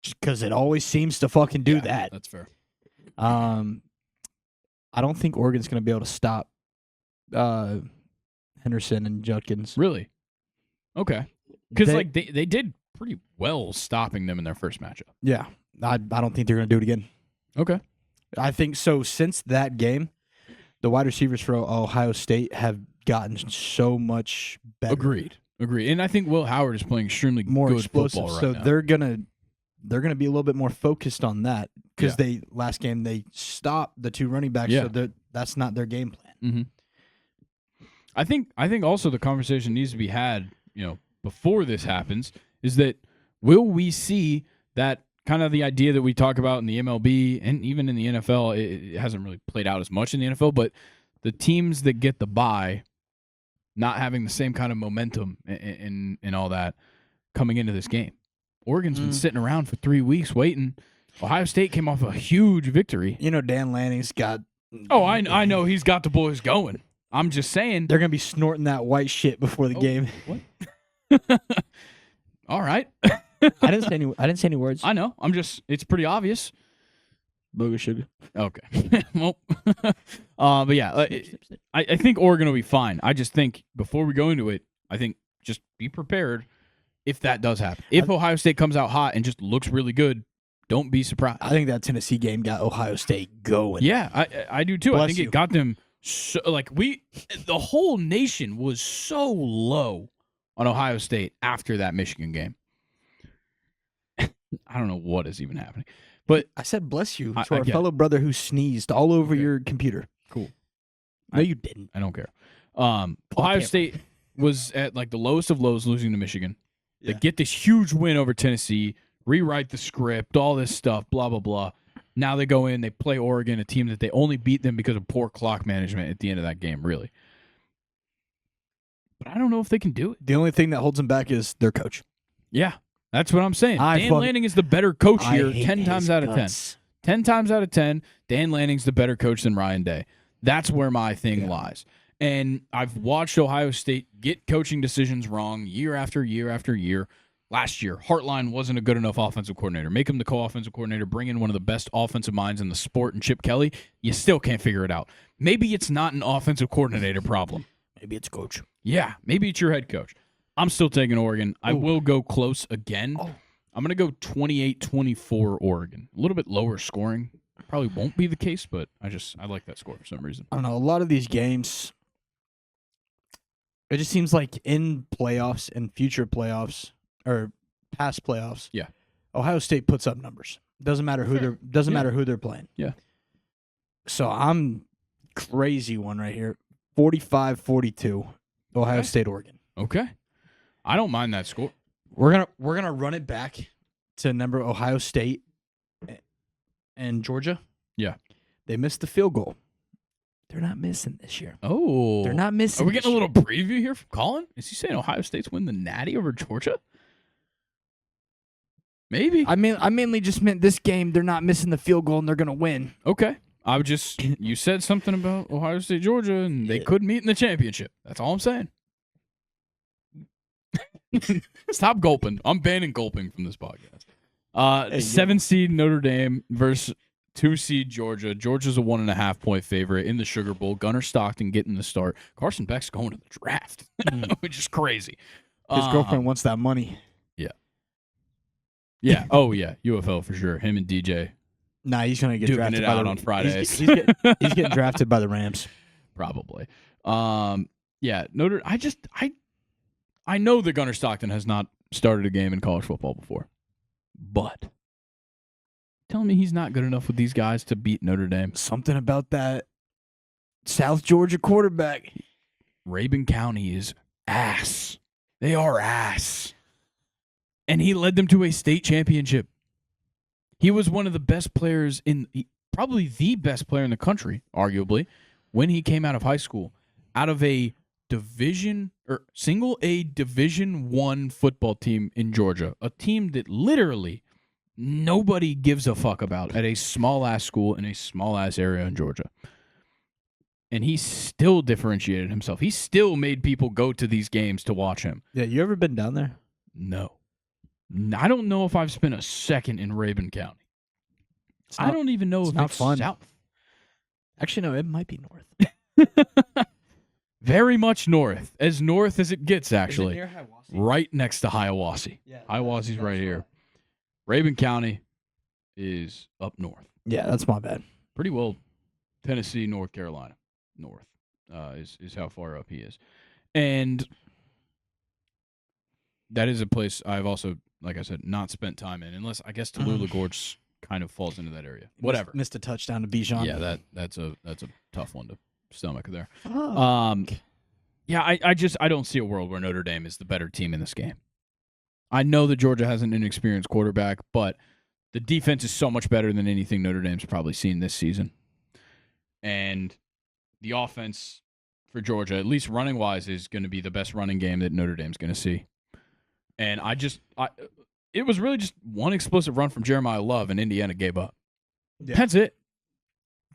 just because it always seems to fucking do that. That's fair. I don't think Oregon's gonna be able to stop Henderson and Judkins. Really? Okay. Because they did pretty well stopping them in their first matchup. Yeah. I don't think they're going to do it again. Okay. I think so. Since that game, the wide receivers for Ohio State have gotten so much better. Agreed. And I think Will Howard is playing extremely more good explosive. football right so now. they're gonna be a little bit more focused on that because last game they stopped the 2 running backs. Yeah. So that's not their game plan. Mm-hmm. I think also the conversation needs to be had, before this happens, is that will we see that kind of the idea that we talk about in the MLB and even in the NFL? It hasn't really played out as much in the NFL, but the teams that get the bye not having the same kind of momentum and all that coming into this game. Oregon's been sitting around for 3 weeks waiting. Ohio State came off a huge victory. Dan Lanning's got... Oh, I know he's got the boys going. I'm just saying. They're going to be snorting that white shit before the game. What? All right. I didn't say any words. I know. It's pretty obvious. Booger sugar. Okay. Well, but yeah, I think Oregon will be fine. I just think before we go into it, I think just be prepared if that does happen. If Ohio State comes out hot and just looks really good, don't be surprised. I think that Tennessee game got Ohio State going. Yeah, I do too. Bless I think you. it got them so, the whole nation was so low on Ohio State after that Michigan game. I don't know what is even happening. But I said bless you I to our fellow brother who sneezed all over your computer. Cool. No, you didn't. I don't care. Ohio State was at the lowest of lows, losing to Michigan. Yeah. They get this huge win over Tennessee, rewrite the script, all this stuff, blah, blah, blah. Now they go in, they play Oregon, a team that they only beat them because of poor clock management at the end of that game, really. But I don't know if they can do it. The only thing that holds them back is their coach. Yeah, that's what I'm saying. Dan Lanning is the better coach here 10 times out of 10. 10 times out of 10, Dan Lanning's the better coach than Ryan Day. That's where my thing lies. And I've watched Ohio State get coaching decisions wrong year after year after year. Last year, Hartline wasn't a good enough offensive coordinator. Make him the co-offensive coordinator, bring in one of the best offensive minds in the sport, and Chip Kelly, you still can't figure it out. Maybe it's not an offensive coordinator problem. Maybe it's coach. Yeah, maybe it's your head coach. I'm still taking Oregon. I will go close again. I'm going to go 28-24 Oregon. A little bit lower scoring. Probably won't be the case, but I like that score for some reason. I don't know. A lot of these games, it just seems like in playoffs and future playoffs or past playoffs, Ohio State puts up numbers. Doesn't matter who matter who they're playing. Yeah. So I'm crazy one right here. 45-42 Ohio State Oregon. Okay. I don't mind that score. We're gonna run it back to number Ohio State and Georgia. Yeah. They missed the field goal. They're not missing this year. Oh. They're not missing. Are we getting a little preview here from Colin? Is he saying Ohio State's win the Natty over Georgia? Maybe. I mainly just meant this game. They're not missing the field goal and they're gonna win. Okay. You said something about Ohio State, Georgia, and they could meet in the championship. That's all I'm saying. Stop gulping. I'm banning gulping from this podcast. 7 seed Notre Dame versus 2 seed Georgia. Georgia's a 1.5 point favorite in the Sugar Bowl. Gunnar Stockton getting the start. Carson Beck's going to the draft, which is crazy. His girlfriend wants that money. Yeah. Yeah. Oh yeah. UFL for sure. Him and DJ. Nah, he's gonna get duking drafted it out on Fridays. He's getting drafted by the Rams. Probably. Yeah. I know that Gunnar Stockton has not started a game in college football before, but tell me he's not good enough with these guys to beat Notre Dame. Something about that South Georgia quarterback. Rabun County is ass. They are ass. And he led them to a state championship. He was one of the best players probably the best player in the country, arguably, when he came out of high school, out of a single A Division I football team in Georgia, a team that literally nobody gives a fuck about at a small ass school in a small ass area in Georgia. And he still differentiated himself. He still made people go to these games to watch him. Yeah, you ever been down there? No. I don't know if I've spent a second in Rabun County. I don't even know if it's fun. south. Actually, no, it might be north. Very much north as it gets, actually. Is it near Hiawassee? Right next to Hiawassee. Yeah, Hiawassee's right here. Rabun County is up north. Yeah, that's my bad. Pretty well Tennessee, North Carolina. North is how far up he is. And that is a place I've also, like I said, not spent time in, unless I guess Tallulah Gorge kind of falls into that area. Whatever. Missed a touchdown to Bijan. Yeah, that's a tough one to stomach there. Oh. Yeah, I don't see a world where Notre Dame is the better team in this game. I know that Georgia has an inexperienced quarterback, but the defense is so much better than anything Notre Dame's probably seen this season. And the offense for Georgia, at least running wise, is going to be the best running game that Notre Dame's going to see. And it was really just one explosive run from Jeremiah Love, and Indiana gave up. Yeah. That's it.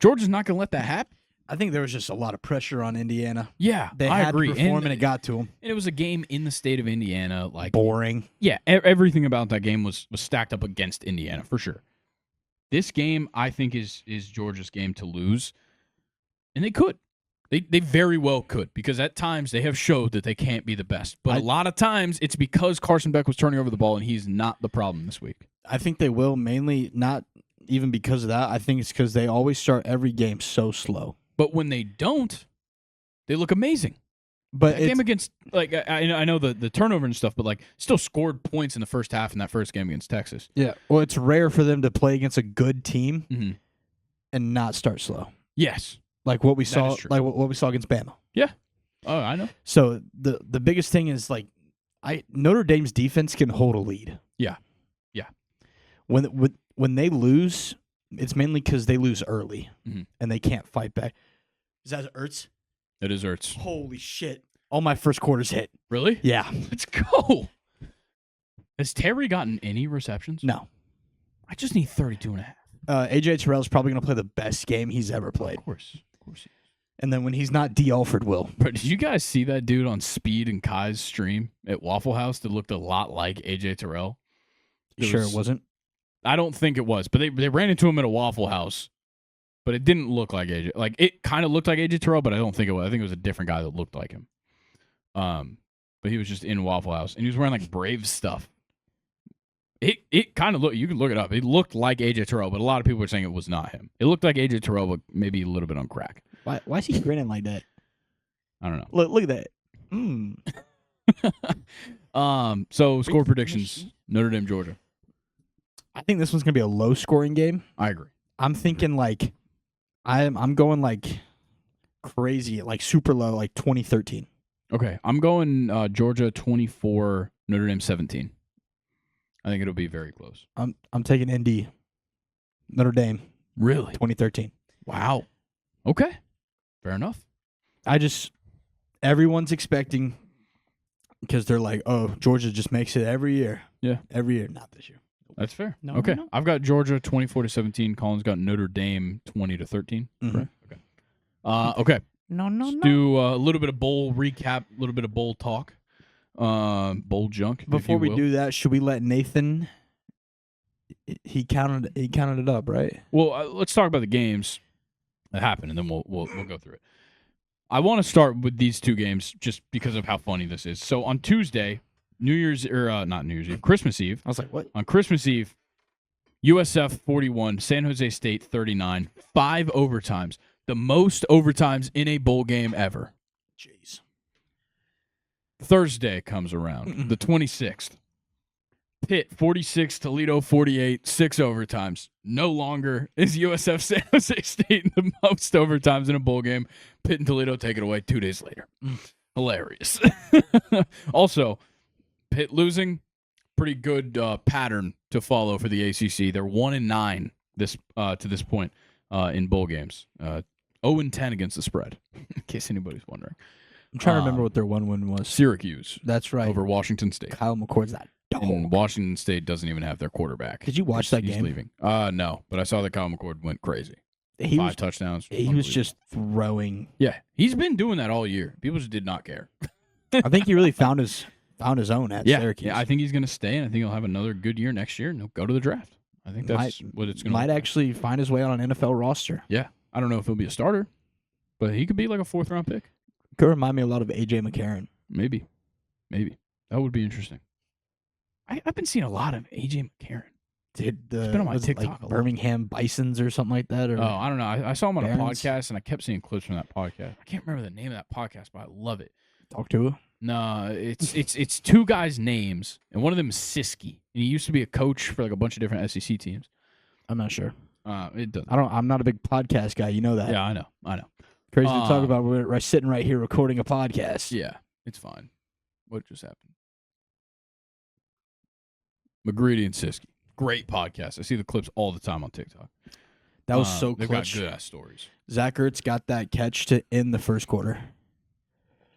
Georgia's not going to let that happen. I think there was just a lot of pressure on Indiana. Yeah, they I had agree. to perform, and it got to them. And it was a game in the state of Indiana, like boring. Yeah, everything about that game was stacked up against Indiana for sure. This game, I think, is Georgia's game to lose, and they could. They very well could, because at times they have showed that they can't be the best. But a lot of times it's because Carson Beck was turning over the ball, and he's not the problem this week. I think they will, mainly not even because of that. I think it's because they always start every game so slow. But when they don't, they look amazing. But that game against, like, I know the turnover and stuff, but like still scored points in the first half in that first game against Texas. Yeah, well, it's rare for them to play against a good team and not start slow. Yes, like what we saw, like what we saw against Bama. Yeah, oh, I know. So the biggest thing is like, Notre Dame's defense can hold a lead. Yeah. When they lose, it's mainly because they lose early and they can't fight back. Is that Ertz? It is Ertz. Holy shit. All my first quarters hit. Really? Yeah. Let's go. Has Terry gotten any receptions? No. I just need 32 and a half. AJ Terrell's probably going to play the best game he's ever played. Of course he is. And then when he's not, D. Alford will. But did you guys see that dude on Speed and Kai's stream at Waffle House that looked a lot like AJ Terrell? Sure it wasn't? I don't think it was, but they ran into him at a Waffle House. But it didn't look like AJ. Like, it kind of looked like AJ Terrell, but I don't think it was. I think it was a different guy that looked like him. But he was just in Waffle House, and he was wearing like Braves stuff. It kind of looked. You can look it up. It looked like AJ Terrell, but a lot of people were saying it was not him. It looked like AJ Terrell, but maybe a little bit on crack. Why is he grinning like that? I don't know. Look at that. So score predictions: Notre Dame, Georgia. I think this one's gonna be a low scoring game. I agree. I'm thinking like I'm going like crazy, like super low, like 2013. Okay, I'm going Georgia 24, Notre Dame 17. I think it'll be very close. I'm taking ND, Notre Dame. Really? 2013. Wow. Okay. Fair enough. Everyone's expecting, because they're like, oh, Georgia just makes it every year. Yeah. Every year. Not this year. That's fair. No, okay. no. I've got Georgia 24-17. Colin's got Notre Dame 20-13. Mhm. Okay. Okay. No. Let's do a little bit of bowl recap, a little bit of bowl talk, bowl junk. Before we do that, should we let Nathan? He counted it up, right? Well, let's talk about the games that happened, and then we'll go through it. I want to start with these two games just because of how funny this is. So on Tuesday, not New Year's Eve, Christmas Eve. I was like, what? On Christmas Eve, USF 41, San Jose State 39, 5 overtimes. The most overtimes in a bowl game ever. Jeez. Thursday comes around, the 26th. Pitt 46, Toledo 48, 6 overtimes. No longer is USF San Jose State the most overtimes in a bowl game. Pitt and Toledo take it away 2 days later. Hilarious. Also, Pitt losing, pretty good pattern to follow for the ACC. They're 1-9 to this point in bowl games. 0-10 against the spread, in case anybody's wondering. I'm trying to remember what their one win was. Syracuse. That's right. Over Washington State. Kyle McCord's that dog. And Washington State doesn't even have their quarterback. Did you watch that He's game? Leaving. No, but I saw that Kyle McCord went crazy. 5 touchdowns. He was just throwing. Yeah, he's been doing that all year. People just did not care. I think he really found his own at Syracuse. Yeah, I think he's going to stay, and I think he'll have another good year next year, and he'll go to the draft. I think that's what it's going to Might actually find his way on an NFL roster. Yeah. I don't know if he'll be a starter, but he could be like a 4th-round pick. Could remind me a lot of AJ McCarron. Maybe. That would be interesting. I've been seeing a lot of AJ McCarron. Dude, It's been on my TikTok. Like Birmingham Bisons or something like that. Or I don't know. I saw him on Barons? a podcast, and I kept seeing clips from that podcast. I can't remember the name of that podcast, but I love it. Talk to her. No, it's two guys' names, and one of them is Siski, and he used to be a coach for like a bunch of different SEC teams. I'm not sure. It doesn't. I'm not a big podcast guy. You know that. Yeah, I know. Crazy to talk about. We're sitting right here recording a podcast. Yeah, it's fine. What just happened? McGreedy and Siski. Great podcast. I see the clips all the time on TikTok. That was so they've clutch. got good-ass stories. Zach Ertz got that catch to end the first quarter.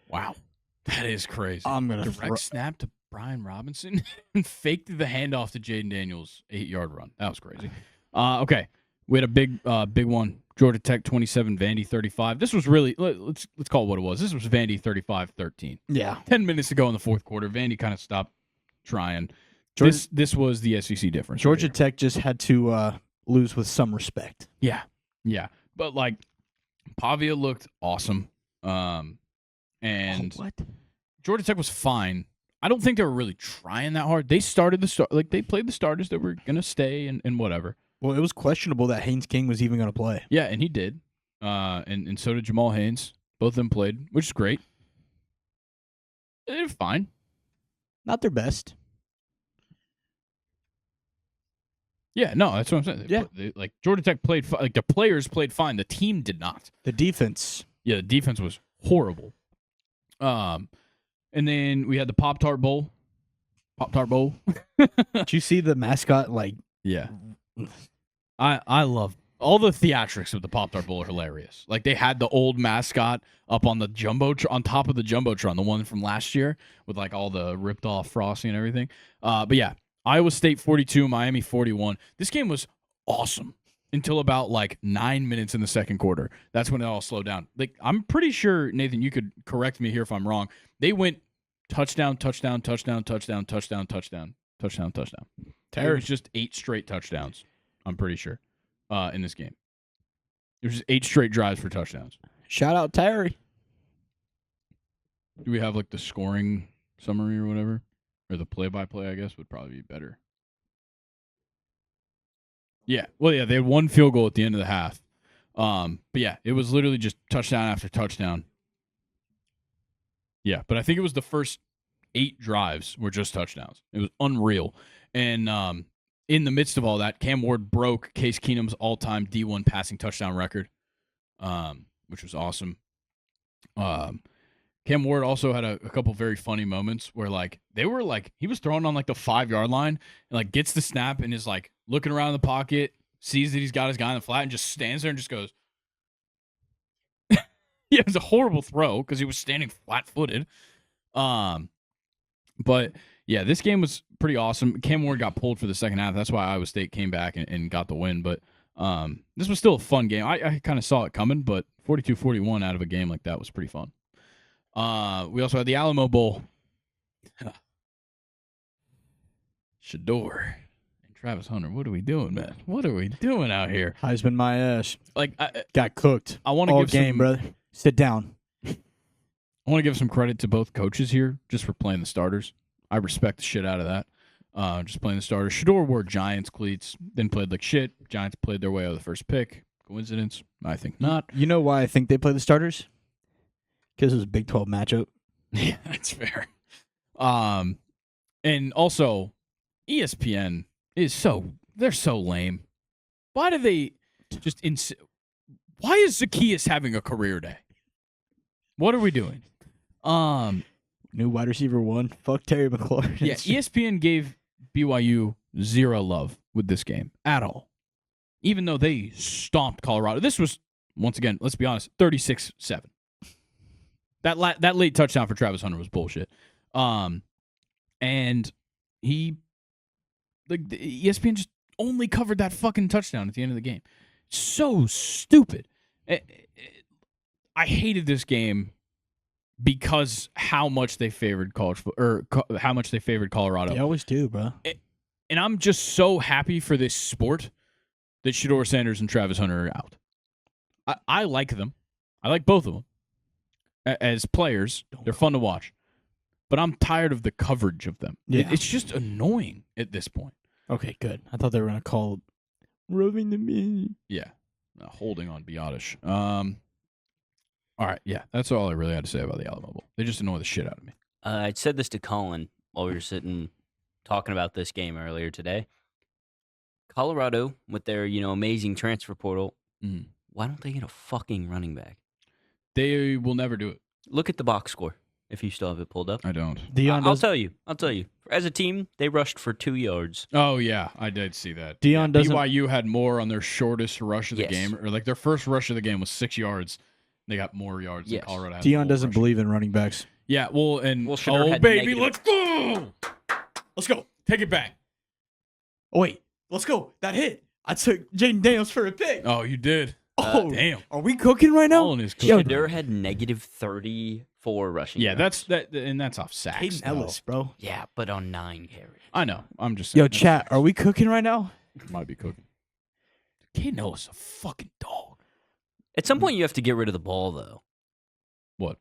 Wow. That is crazy. I'm going to direct snap to Brian Robinson and faked the handoff to Jaden Daniels' 8-yard run. That was crazy. Okay. We had a big one. Georgia Tech 27, Vandy 35. This was really, let's call it what it was. This was Vandy 35-13. Yeah. 10 minutes to go in the fourth quarter. Vandy kind of stopped trying. This was the SEC difference. Georgia Tech just had to lose with some respect. Yeah. But like Pavia looked awesome. And what? Georgia Tech was fine. I don't think they were really trying that hard. They started they played the starters that were gonna stay and whatever. Well, it was questionable that Haynes King was even gonna play. Yeah, and he did. And so did Jamal Haynes. Both of them played, which is great. They're fine. Not their best. Yeah, no, that's what I'm saying. Like Georgia Tech played, like the players played fine. The team did not. The defense. Yeah, the defense was horrible. And then we had the Pop-Tart Bowl. Did you see the mascot? Like, yeah, I love all the theatrics of the Pop-Tart Bowl are hilarious. Like they had the old mascot up on the on top of the jumbotron, the one from last year with like all the ripped off frosting and everything. But yeah. Iowa State 42, Miami 41. This game was awesome until about like 9 minutes in the second quarter. That's when it all slowed down. Like I'm pretty sure, Nathan, you could correct me here if I'm wrong. They went touchdown. It was just 8 straight touchdowns, I'm pretty sure, in this game. It was just 8 straight drives for touchdowns. Shout out Terry. Do we have like the scoring summary or whatever? Or the play-by-play, I guess, would probably be better. Yeah. Well, yeah, they had 1 field goal at the end of the half. But, yeah, it was literally just touchdown after touchdown. Yeah, but I think it was the first 8 drives were just touchdowns. It was unreal. And in the midst of all that, Cam Ward broke Case Keenum's all-time D1 passing touchdown record, which was awesome. Cam Ward also had a couple very funny moments where, like, they were, like, he was throwing on, like, the 5-yard line and, like, gets the snap and is, like, looking around the pocket, sees that he's got his guy in the flat and just stands there and just goes. Yeah, it was a horrible throw because he was standing flat-footed. But, yeah, this game was pretty awesome. Cam Ward got pulled for the second half. That's why Iowa State came back and got the win. But this was still a fun game. I kind of saw it coming, but 42-41 out of a game like that was pretty fun. We also had the Alamo Bowl. Shador and Travis Hunter. What are we doing, man? What are we doing out here? Heisman my ass. Like, got cooked. I want to give game, brother. Sit down. I want to give some credit to both coaches here just for playing the starters. I respect the shit out of that. Just playing the starters. Shador wore Giants cleats, then played like shit. Giants played their way out of the first pick. Coincidence? I think not. You know why I think they played the starters? Because it was a Big 12 matchup. Yeah, that's fair. And also, ESPN they're so lame. Why do they just why is Zacchaeus having a career day? What are we doing? New wide receiver 1. Fuck Terry McLaurin. Yeah, ESPN gave BYU 0 love with this game at all. Even though they stomped Colorado. This was, once again, let's be honest, 36-7. That late touchdown for Travis Hunter was bullshit. And the ESPN just only covered that fucking touchdown at the end of the game. So stupid. I hated this game because how much they favored how much they favored Colorado. They always do, bro. And I'm just so happy for this sport that Shador Sanders and Travis Hunter are out. I like them. I like both of them. as players. They're fun to watch. But I'm tired of the coverage of them. Yeah. It's just annoying at this point. Okay, good. I thought they were going to call rubbing the knee. Yeah. Holding on Biotish. All right, yeah. That's all I really had to say about the Alamo Bowl. They just annoy the shit out of me. I said this to Colin while we were sitting talking about this game earlier today. Colorado, with their amazing transfer portal, why don't they get a fucking running back? They will never do it. Look at the box score. If you still have it pulled up, I don't. I'll tell you. As a team, they rushed for 2 yards. Oh yeah, I did see that. Dion doesn't. BYU had more on their shortest rush of the game, or like their first rush of the game was 6 yards. They got more yards than Colorado had. Dion doesn't believe in running backs. Yeah, well, and Shedeur baby, let's go. Let's go. Take it back. Oh wait, let's go. That hit. I took Jaden Daniels for a pick. Oh, you did. Oh damn. Are we cooking right now? Shedeur had negative 34 rushing. Yeah, yards. that's off sacks. Caden Ellis, bro. Yeah, but on 9 carries. I know. I'm just saying. Yo, chat. Are we cooking right now? Might be cooking. Caden Ellis is a fucking dog. At some point, you have to get rid of the ball, though. What?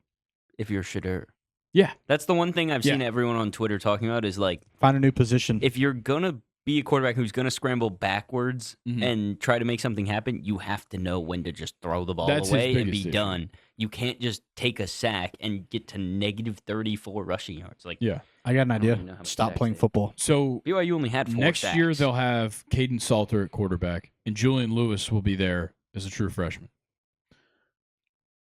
If you're Shedeur. Yeah. That's the one thing I've seen everyone on Twitter talking about is like, find a new position. If you're going to be a quarterback who's going to scramble backwards and try to make something happen, you have to know when to just throw the ball away and be done. You can't just take a sack and get to negative 34 rushing yards. Like, I got an idea. Stop playing football. So BYU only had 4 next sacks. year they'll have Caden Salter at quarterback, and Julian Lewis will be there as a true freshman.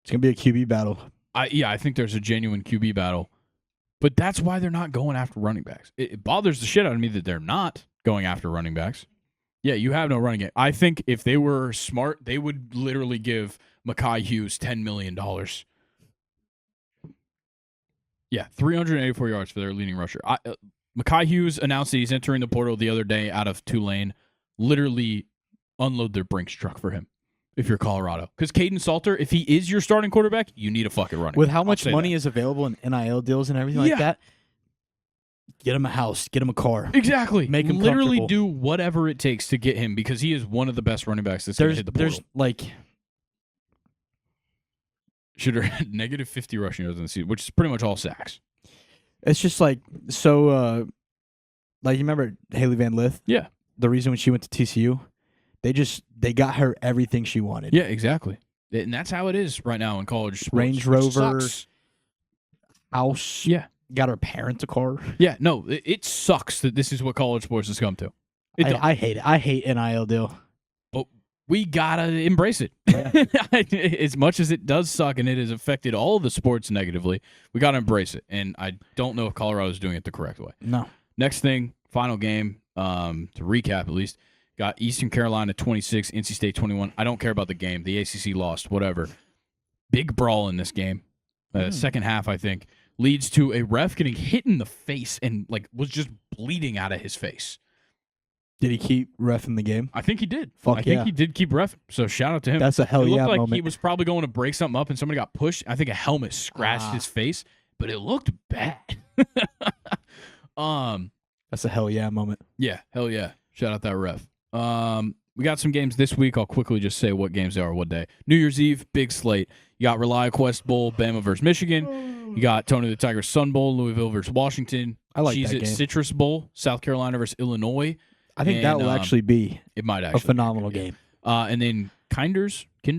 It's gonna be a QB battle. I think there's a genuine QB battle, but that's why they're not going after running backs. It bothers the shit out of me that they're not going after running backs. Yeah, you have no running game. I think if they were smart, they would literally give Mekhi Hughes $10 million. Yeah, 384 yards for their leading rusher. Mekhi Hughes announced that he's entering the portal the other day out of Tulane. Literally unload their Brinks truck for him if you're Colorado. Because Caden Salter, if he is your starting quarterback, you need a fucking running With back. how much money is available in NIL deals and everything like that, get him a house, get him a car. Exactly. Make him literally do whatever it takes to get him because he is one of the best running backs that's going to hit the portal. There's like... Should have had negative 50 rushing yards in the season, which is pretty much all sacks. It's just like, so, like, you remember Haley Van Lith? Yeah. The reason when she went to TCU, they got her everything she wanted. Yeah, exactly. And that's how it is right now in college sports. Range Rover, house. Yeah. Got her parents a car. Yeah, no, it sucks that this is what college sports has come to. I hate it. I hate NIL deal. But we got to embrace it. As much as it does suck and it has affected all of the sports negatively, we got to embrace it. And I don't know if Colorado's doing it the correct way. No. Next thing, final game, to recap at least, got Eastern Carolina 26, NC State 21. I don't care about the game. The ACC lost, whatever. Big brawl in this game. Second half, I think, leads to a ref getting hit in the face and was just bleeding out of his face. Did he keep reffing the game? I think he did. I think he did keep reffing. So shout out to him. That's a hell it looked yeah like moment. He was probably going to break something up and somebody got pushed. I think a helmet scratched his face, but it looked bad. That's a hell yeah moment. Yeah, hell yeah. Shout out that ref. We got some games this week. I'll quickly just say what games they are what day. New Year's Eve, big slate. You got ReliaQuest Bowl, Bama versus Michigan. You got Tony the Tiger Sun Bowl, Louisville versus Washington. I like that Cheez-It game. Citrus Bowl, South Carolina versus Illinois. I think that will actually be it might actually a phenomenal game. And then Kinders. I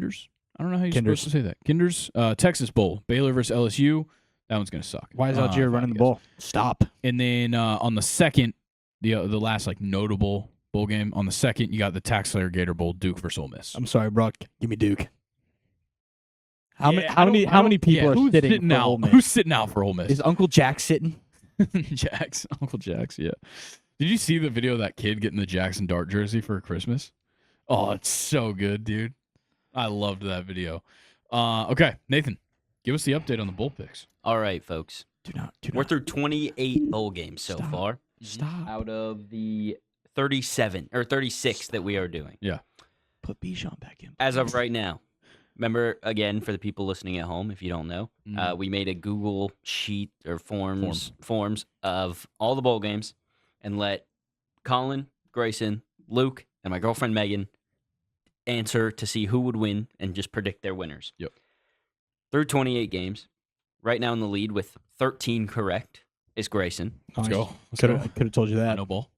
don't know how you're supposed to say that. Kinders, Texas Bowl, Baylor versus LSU. That one's going to suck. Why is Algier running the ball? Stop. And then on the second, the last notable bowl game, on the second, you got the Taxslayer Gator Bowl, Duke versus Ole Miss. I'm sorry, Brock. Give me Duke. How many people are sitting for Ole Miss? Who's sitting out for Ole Miss? Is Uncle Jack sitting? Uncle Jack's, yeah. Did you see the video of that kid getting the Jackson Dart jersey for Christmas? Oh, it's so good, dude. I loved that video. Okay, Nathan, give us the update on the bowl picks. All right, folks. We're through 28 bowl games so far. Stop. Out of the 37 or 36 that we are doing. Yeah. Put Bijan back in. As of right now. Remember, again, for the people listening at home, if you don't know, we made a Google sheet or forms of all the bowl games and let Colin, Grayson, Luke, and my girlfriend Megan answer to see who would win and just predict their winners. Yep. Through 28 games, right now in the lead with 13 correct is Grayson. Let's go. Could have told you that. No ball.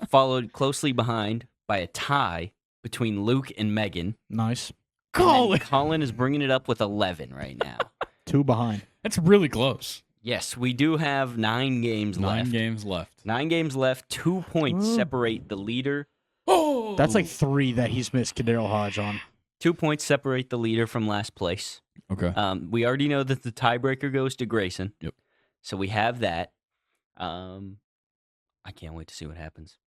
Followed closely behind by a tie between Luke and Megan. Nice. Colin is bringing it up with 11 right now. 2 behind. That's really close. Yes, we do have 9 games left. 9 games left. 9 games left. 2 points separate the leader. Oh, That's like 3 that he's missed Kadariel Hodge on. 2 points separate the leader from last place. okay. We already know that the tiebreaker goes to Grayson. Yep. So we have that. I can't wait to see what happens.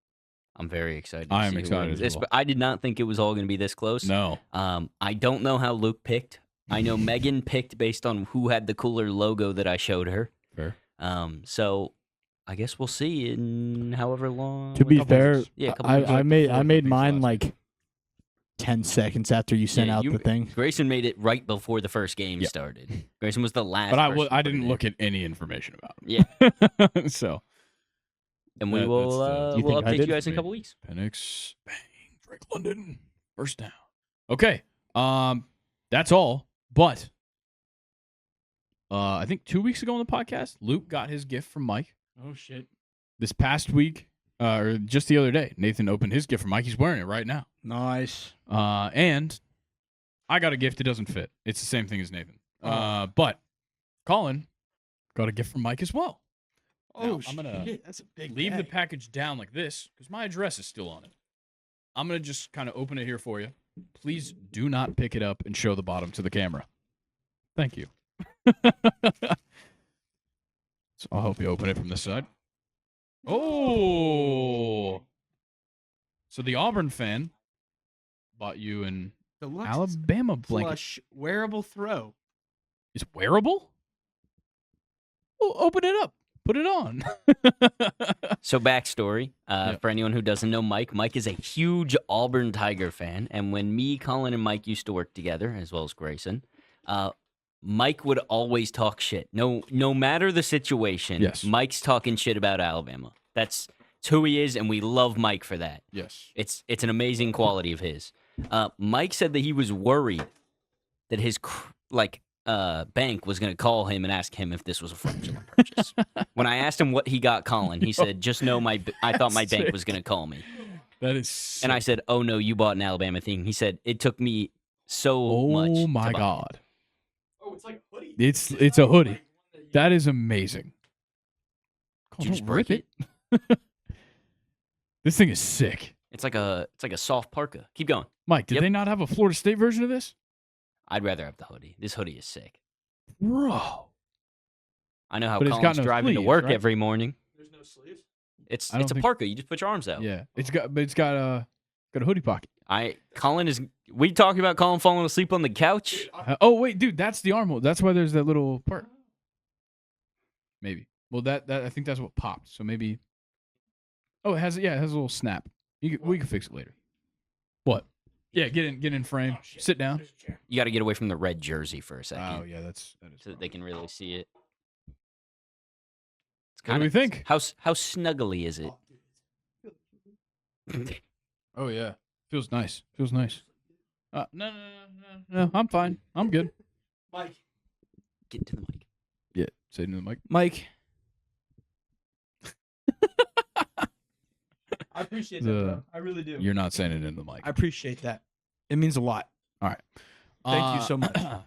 I'm very excited. I am excited as well. I did not think it was all going to be this close. No. I don't know how Luke picked. I know Megan picked based on who had the cooler logo that I showed her. Fair. So I guess we'll see in however long. To be fair, yeah, I made mine like 10 seconds after you sent out the thing. Grayson made it right before the first game started. Grayson was the last. But person I to didn't put it look at any information about him. Yeah. So. And we will we'll update you guys in a couple weeks. Penix, bang, Drake London, first down. Okay, that's all. But I think 2 weeks ago on the podcast, Luke got his gift from Mike. Oh shit! This past week, or just the other day, Nathan opened his gift from Mike. He's wearing it right now. Nice. And I got a gift that doesn't fit. It's the same thing as Nathan. But Colin got a gift from Mike as well. Now, I'm gonna that's a big leave bag. the package down like this because my address is still on it. I'm gonna just kind of open it here for you. Please do not pick it up and show the bottom to the camera. Thank you. So I'll help you open it from this side. Oh, so the Auburn fan bought you an Deluxe Alabama blanket. plush wearable throw. It's wearable. Well, open it up. Put it on. So backstory, for anyone who doesn't know Mike is a huge Auburn Tiger fan. And when me, Colin, and Mike used to work together, as well as Grayson, Mike would always talk shit. No matter the situation, Yes. Mike's talking shit about Alabama. That's who he is, and we love Mike for that. Yes. It's an amazing quality of his. Mike said that he was worried that his bank was going to call him and ask him if this was a fraudulent purchase. When I asked him what he got Colin, he said, just know I thought my bank was going to call me. That is sick. And I said, oh, no, you bought an Alabama thing. He said, it took me so much. Oh, to my buy God. it." Oh, it's like a hoodie. It's a hoodie. That is amazing. Did you just break it? This thing is sick. It's like a soft parka. Keep going. Mike, did they not have a Florida State version of this? I'd rather have the hoodie. This hoodie is sick. Bro. I know how But it's got Colin's no driving to sleeves, work right? every morning. There's no sleeves. It's I don't a think- parka. You just put your arms out. Yeah. It's got a hoodie pocket. Colin is. We talking about Colin falling asleep on the couch? Oh wait, dude, that's the arm hole. That's why there's that little part. Maybe. Well, that I think that's what popped. So maybe. Oh, it has a little snap. We can fix it later. What? Yeah, get in frame. Sit down. You got to get away from the red jersey for a second. Oh yeah, that is. So that they can really see it. It's What do we think? How snuggly is it? Oh yeah, feels nice. Feels nice. No, I'm fine. I'm good. Mike. Get to the mic. Yeah, say it into the mic. Mike. I appreciate that, bro. I really do. You're not saying it into the mic. I appreciate that. It means a lot. All right. Thank you so much. All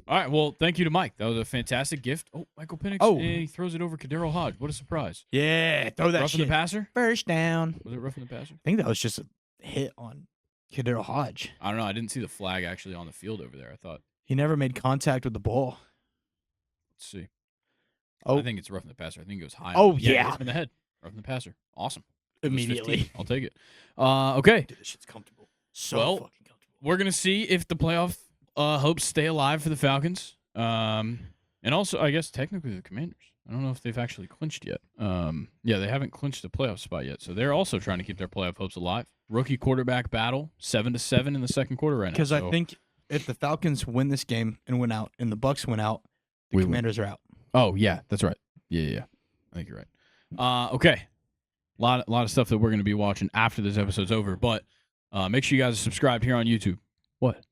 right. Well, thank you to Mike. That was a fantastic gift. Oh, Michael Penix. Oh. He throws it over Kadariel Hodge. What a surprise. Yeah, throw that Roughing shit. the passer? First down. Was it roughing the passer? I think that was just a hit on Kadariel Hodge. I don't know. I didn't see the flag actually on the field over there. I thought, He never made contact with the ball. let's see. Oh, I think it's roughing the passer. I think it goes high. Oh, yeah. In the head. Roughing the passer. Awesome. It was immediately. 15. I'll take it. Okay. Dude, this shit's comfortable. So Well, fucking comfortable. We're going to see if the playoff hopes stay alive for the Falcons. And also, I guess, technically the Commanders. I don't know if they've actually clinched yet. Yeah, they haven't clinched the playoff spot yet. So they're also trying to keep their playoff hopes alive. Rookie quarterback battle, 7-7 in the second quarter right now. Because So I think if the Falcons win this game and win out, and the Bucks win out, the We win. Commanders are out. Oh, yeah, that's right. Yeah. I think you're right. Okay. A lot of stuff that we're going to be watching after this episode's over. But make sure you guys are subscribed here on YouTube. What?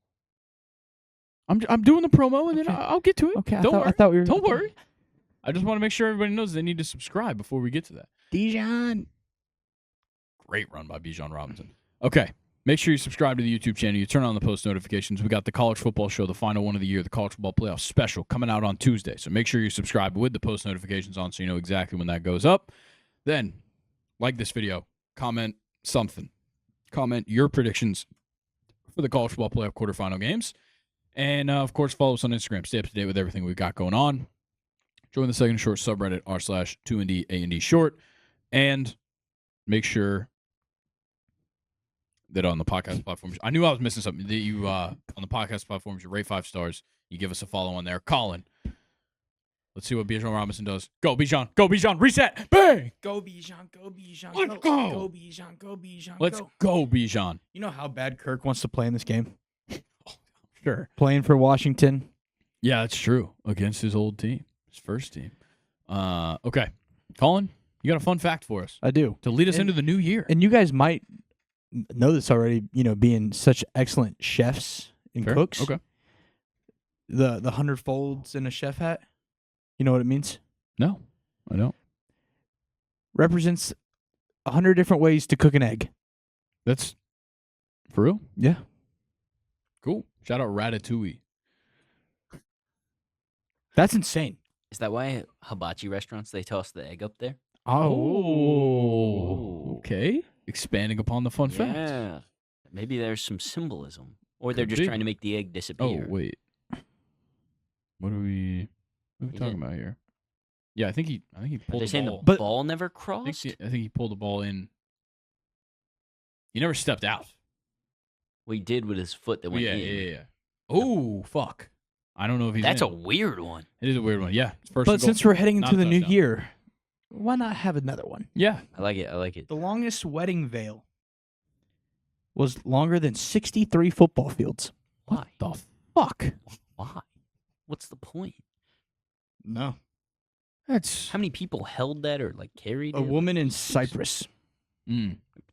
I'm doing the promo, and then I'll get to it. Okay, Don't worry. I thought we were. Don't worry. I just want to make sure everybody knows they need to subscribe before we get to that. Dijon. Great run by Bijan Robinson. Okay. Make sure you subscribe to the YouTube channel. You turn on the post notifications. We got the college football show, the final one of the year, the college football playoff special, coming out on Tuesday. So make sure you subscribe with the post notifications on so you know exactly when that goes up. Then, like this video, comment something. Comment your predictions for the college football playoff quarterfinal games. And, of course, follow us on Instagram. Stay up to date with everything we've got going on. Join the Second Short subreddit, r/2ND A&D short. And make sure that on the podcast platforms, I knew I was missing something. That you on the podcast platforms, you rate 5 stars. You give us a follow on there. Colin, let's see what Bijan Robinson does. Go Bijan, go Bijan, reset, bang! Go Bijan, go Bijan. Let's go. Go Bijan, go Bijan. Let's go Bijan. You know how bad Kirk wants to play in this game? Sure. Playing for Washington. Yeah, that's true. Against his old team, his first team. Okay, Colin, you got a fun fact for us I do. to lead us into the new year. And you guys might know this already, being such excellent chefs and Fair. cooks. Okay. The 100 folds in a chef hat, you know what it means? No, I don't. Represents 100 different ways to cook an egg. That's for real? Yeah. Cool. Shout out Ratatouille. That's insane. Is that why hibachi restaurants, they toss the egg up there? Oh. Okay. Expanding upon the fun fact. Yeah. Maybe there's some symbolism. Or they're Could just be. trying to make the egg disappear. Oh, wait. What are we talking about here? Yeah, I think he pulled They're the saying ball. the ball never I crossed? think he pulled the ball in. He never stepped out. Well, he did with his foot that went in. Yeah. Oh, fuck. I don't know if he's That's in. a weird one. It is a weird one. Yeah. It's first But and goal. since we're heading Not into a the new touchdown. year, why not have another one? Yeah. I like it. The longest wedding veil was longer than 63 football fields. Why? The fuck? Why? What's the point? No. That's How many people held that or carried A it? woman in Cyprus.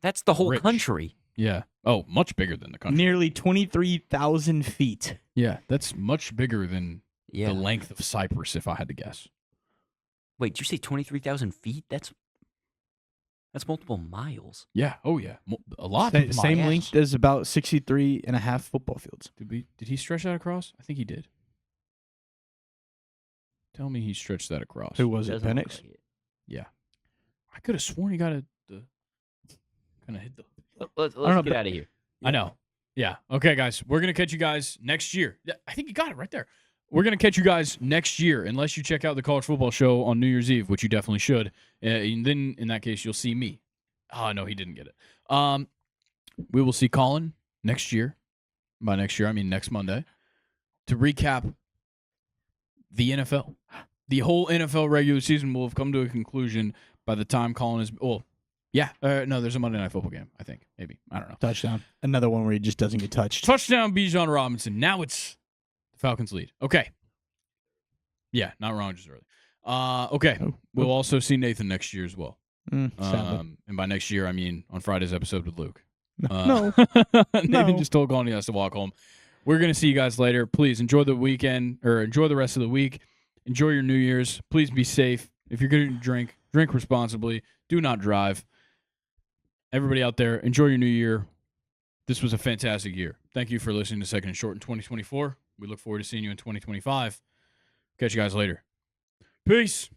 That's the whole Rich. country. Yeah. Oh, much bigger than the country. Nearly 23,000 feet. Yeah, that's much bigger than Yeah. the length of Cyprus, if I had to guess. Wait, did you say 23,000 feet? That's multiple miles. Yeah. Oh, yeah. A lot. Same Yes. length as about 63 and a half football fields. Did he stretch that across? I think he did. Tell me he stretched that across. Who was it, Doesn't look Penix? like it. Yeah. I could have sworn he got kind of hit the. Let's know, get out of here. I know. Yeah. Okay, guys. We're going to catch you guys next year. Yeah, I think you got it right there. We're going to catch you guys next year, unless you check out the college football show on New Year's Eve, which you definitely should. And then, in that case, you'll see me. Oh, no, he didn't get it. We will see Colin next year. By next year, I mean next Monday, to recap the NFL. The whole NFL regular season will have come to a conclusion by the time Colin is... Well, yeah. No, there's a Monday Night Football game, I think. Maybe. I don't know. Touchdown. Another one where he just doesn't get touched. Touchdown, Bijan Robinson. Now it's the Falcons lead. Okay. Yeah, not wrong, just early. Okay. We'll also see Nathan next year as well. Sadly. And by next year, I mean on Friday's episode with Luke. No. Nathan No. just told Colin he has to walk home. We're going to see you guys later. Please enjoy the weekend, or enjoy the rest of the week. Enjoy your New Year's. Please be safe. If you're going to drink responsibly. Do not drive. Everybody out there, enjoy your new year. This was a fantastic year. Thank you for listening to Second and Short in 2024. We look forward to seeing you in 2025. Catch you guys later. Peace.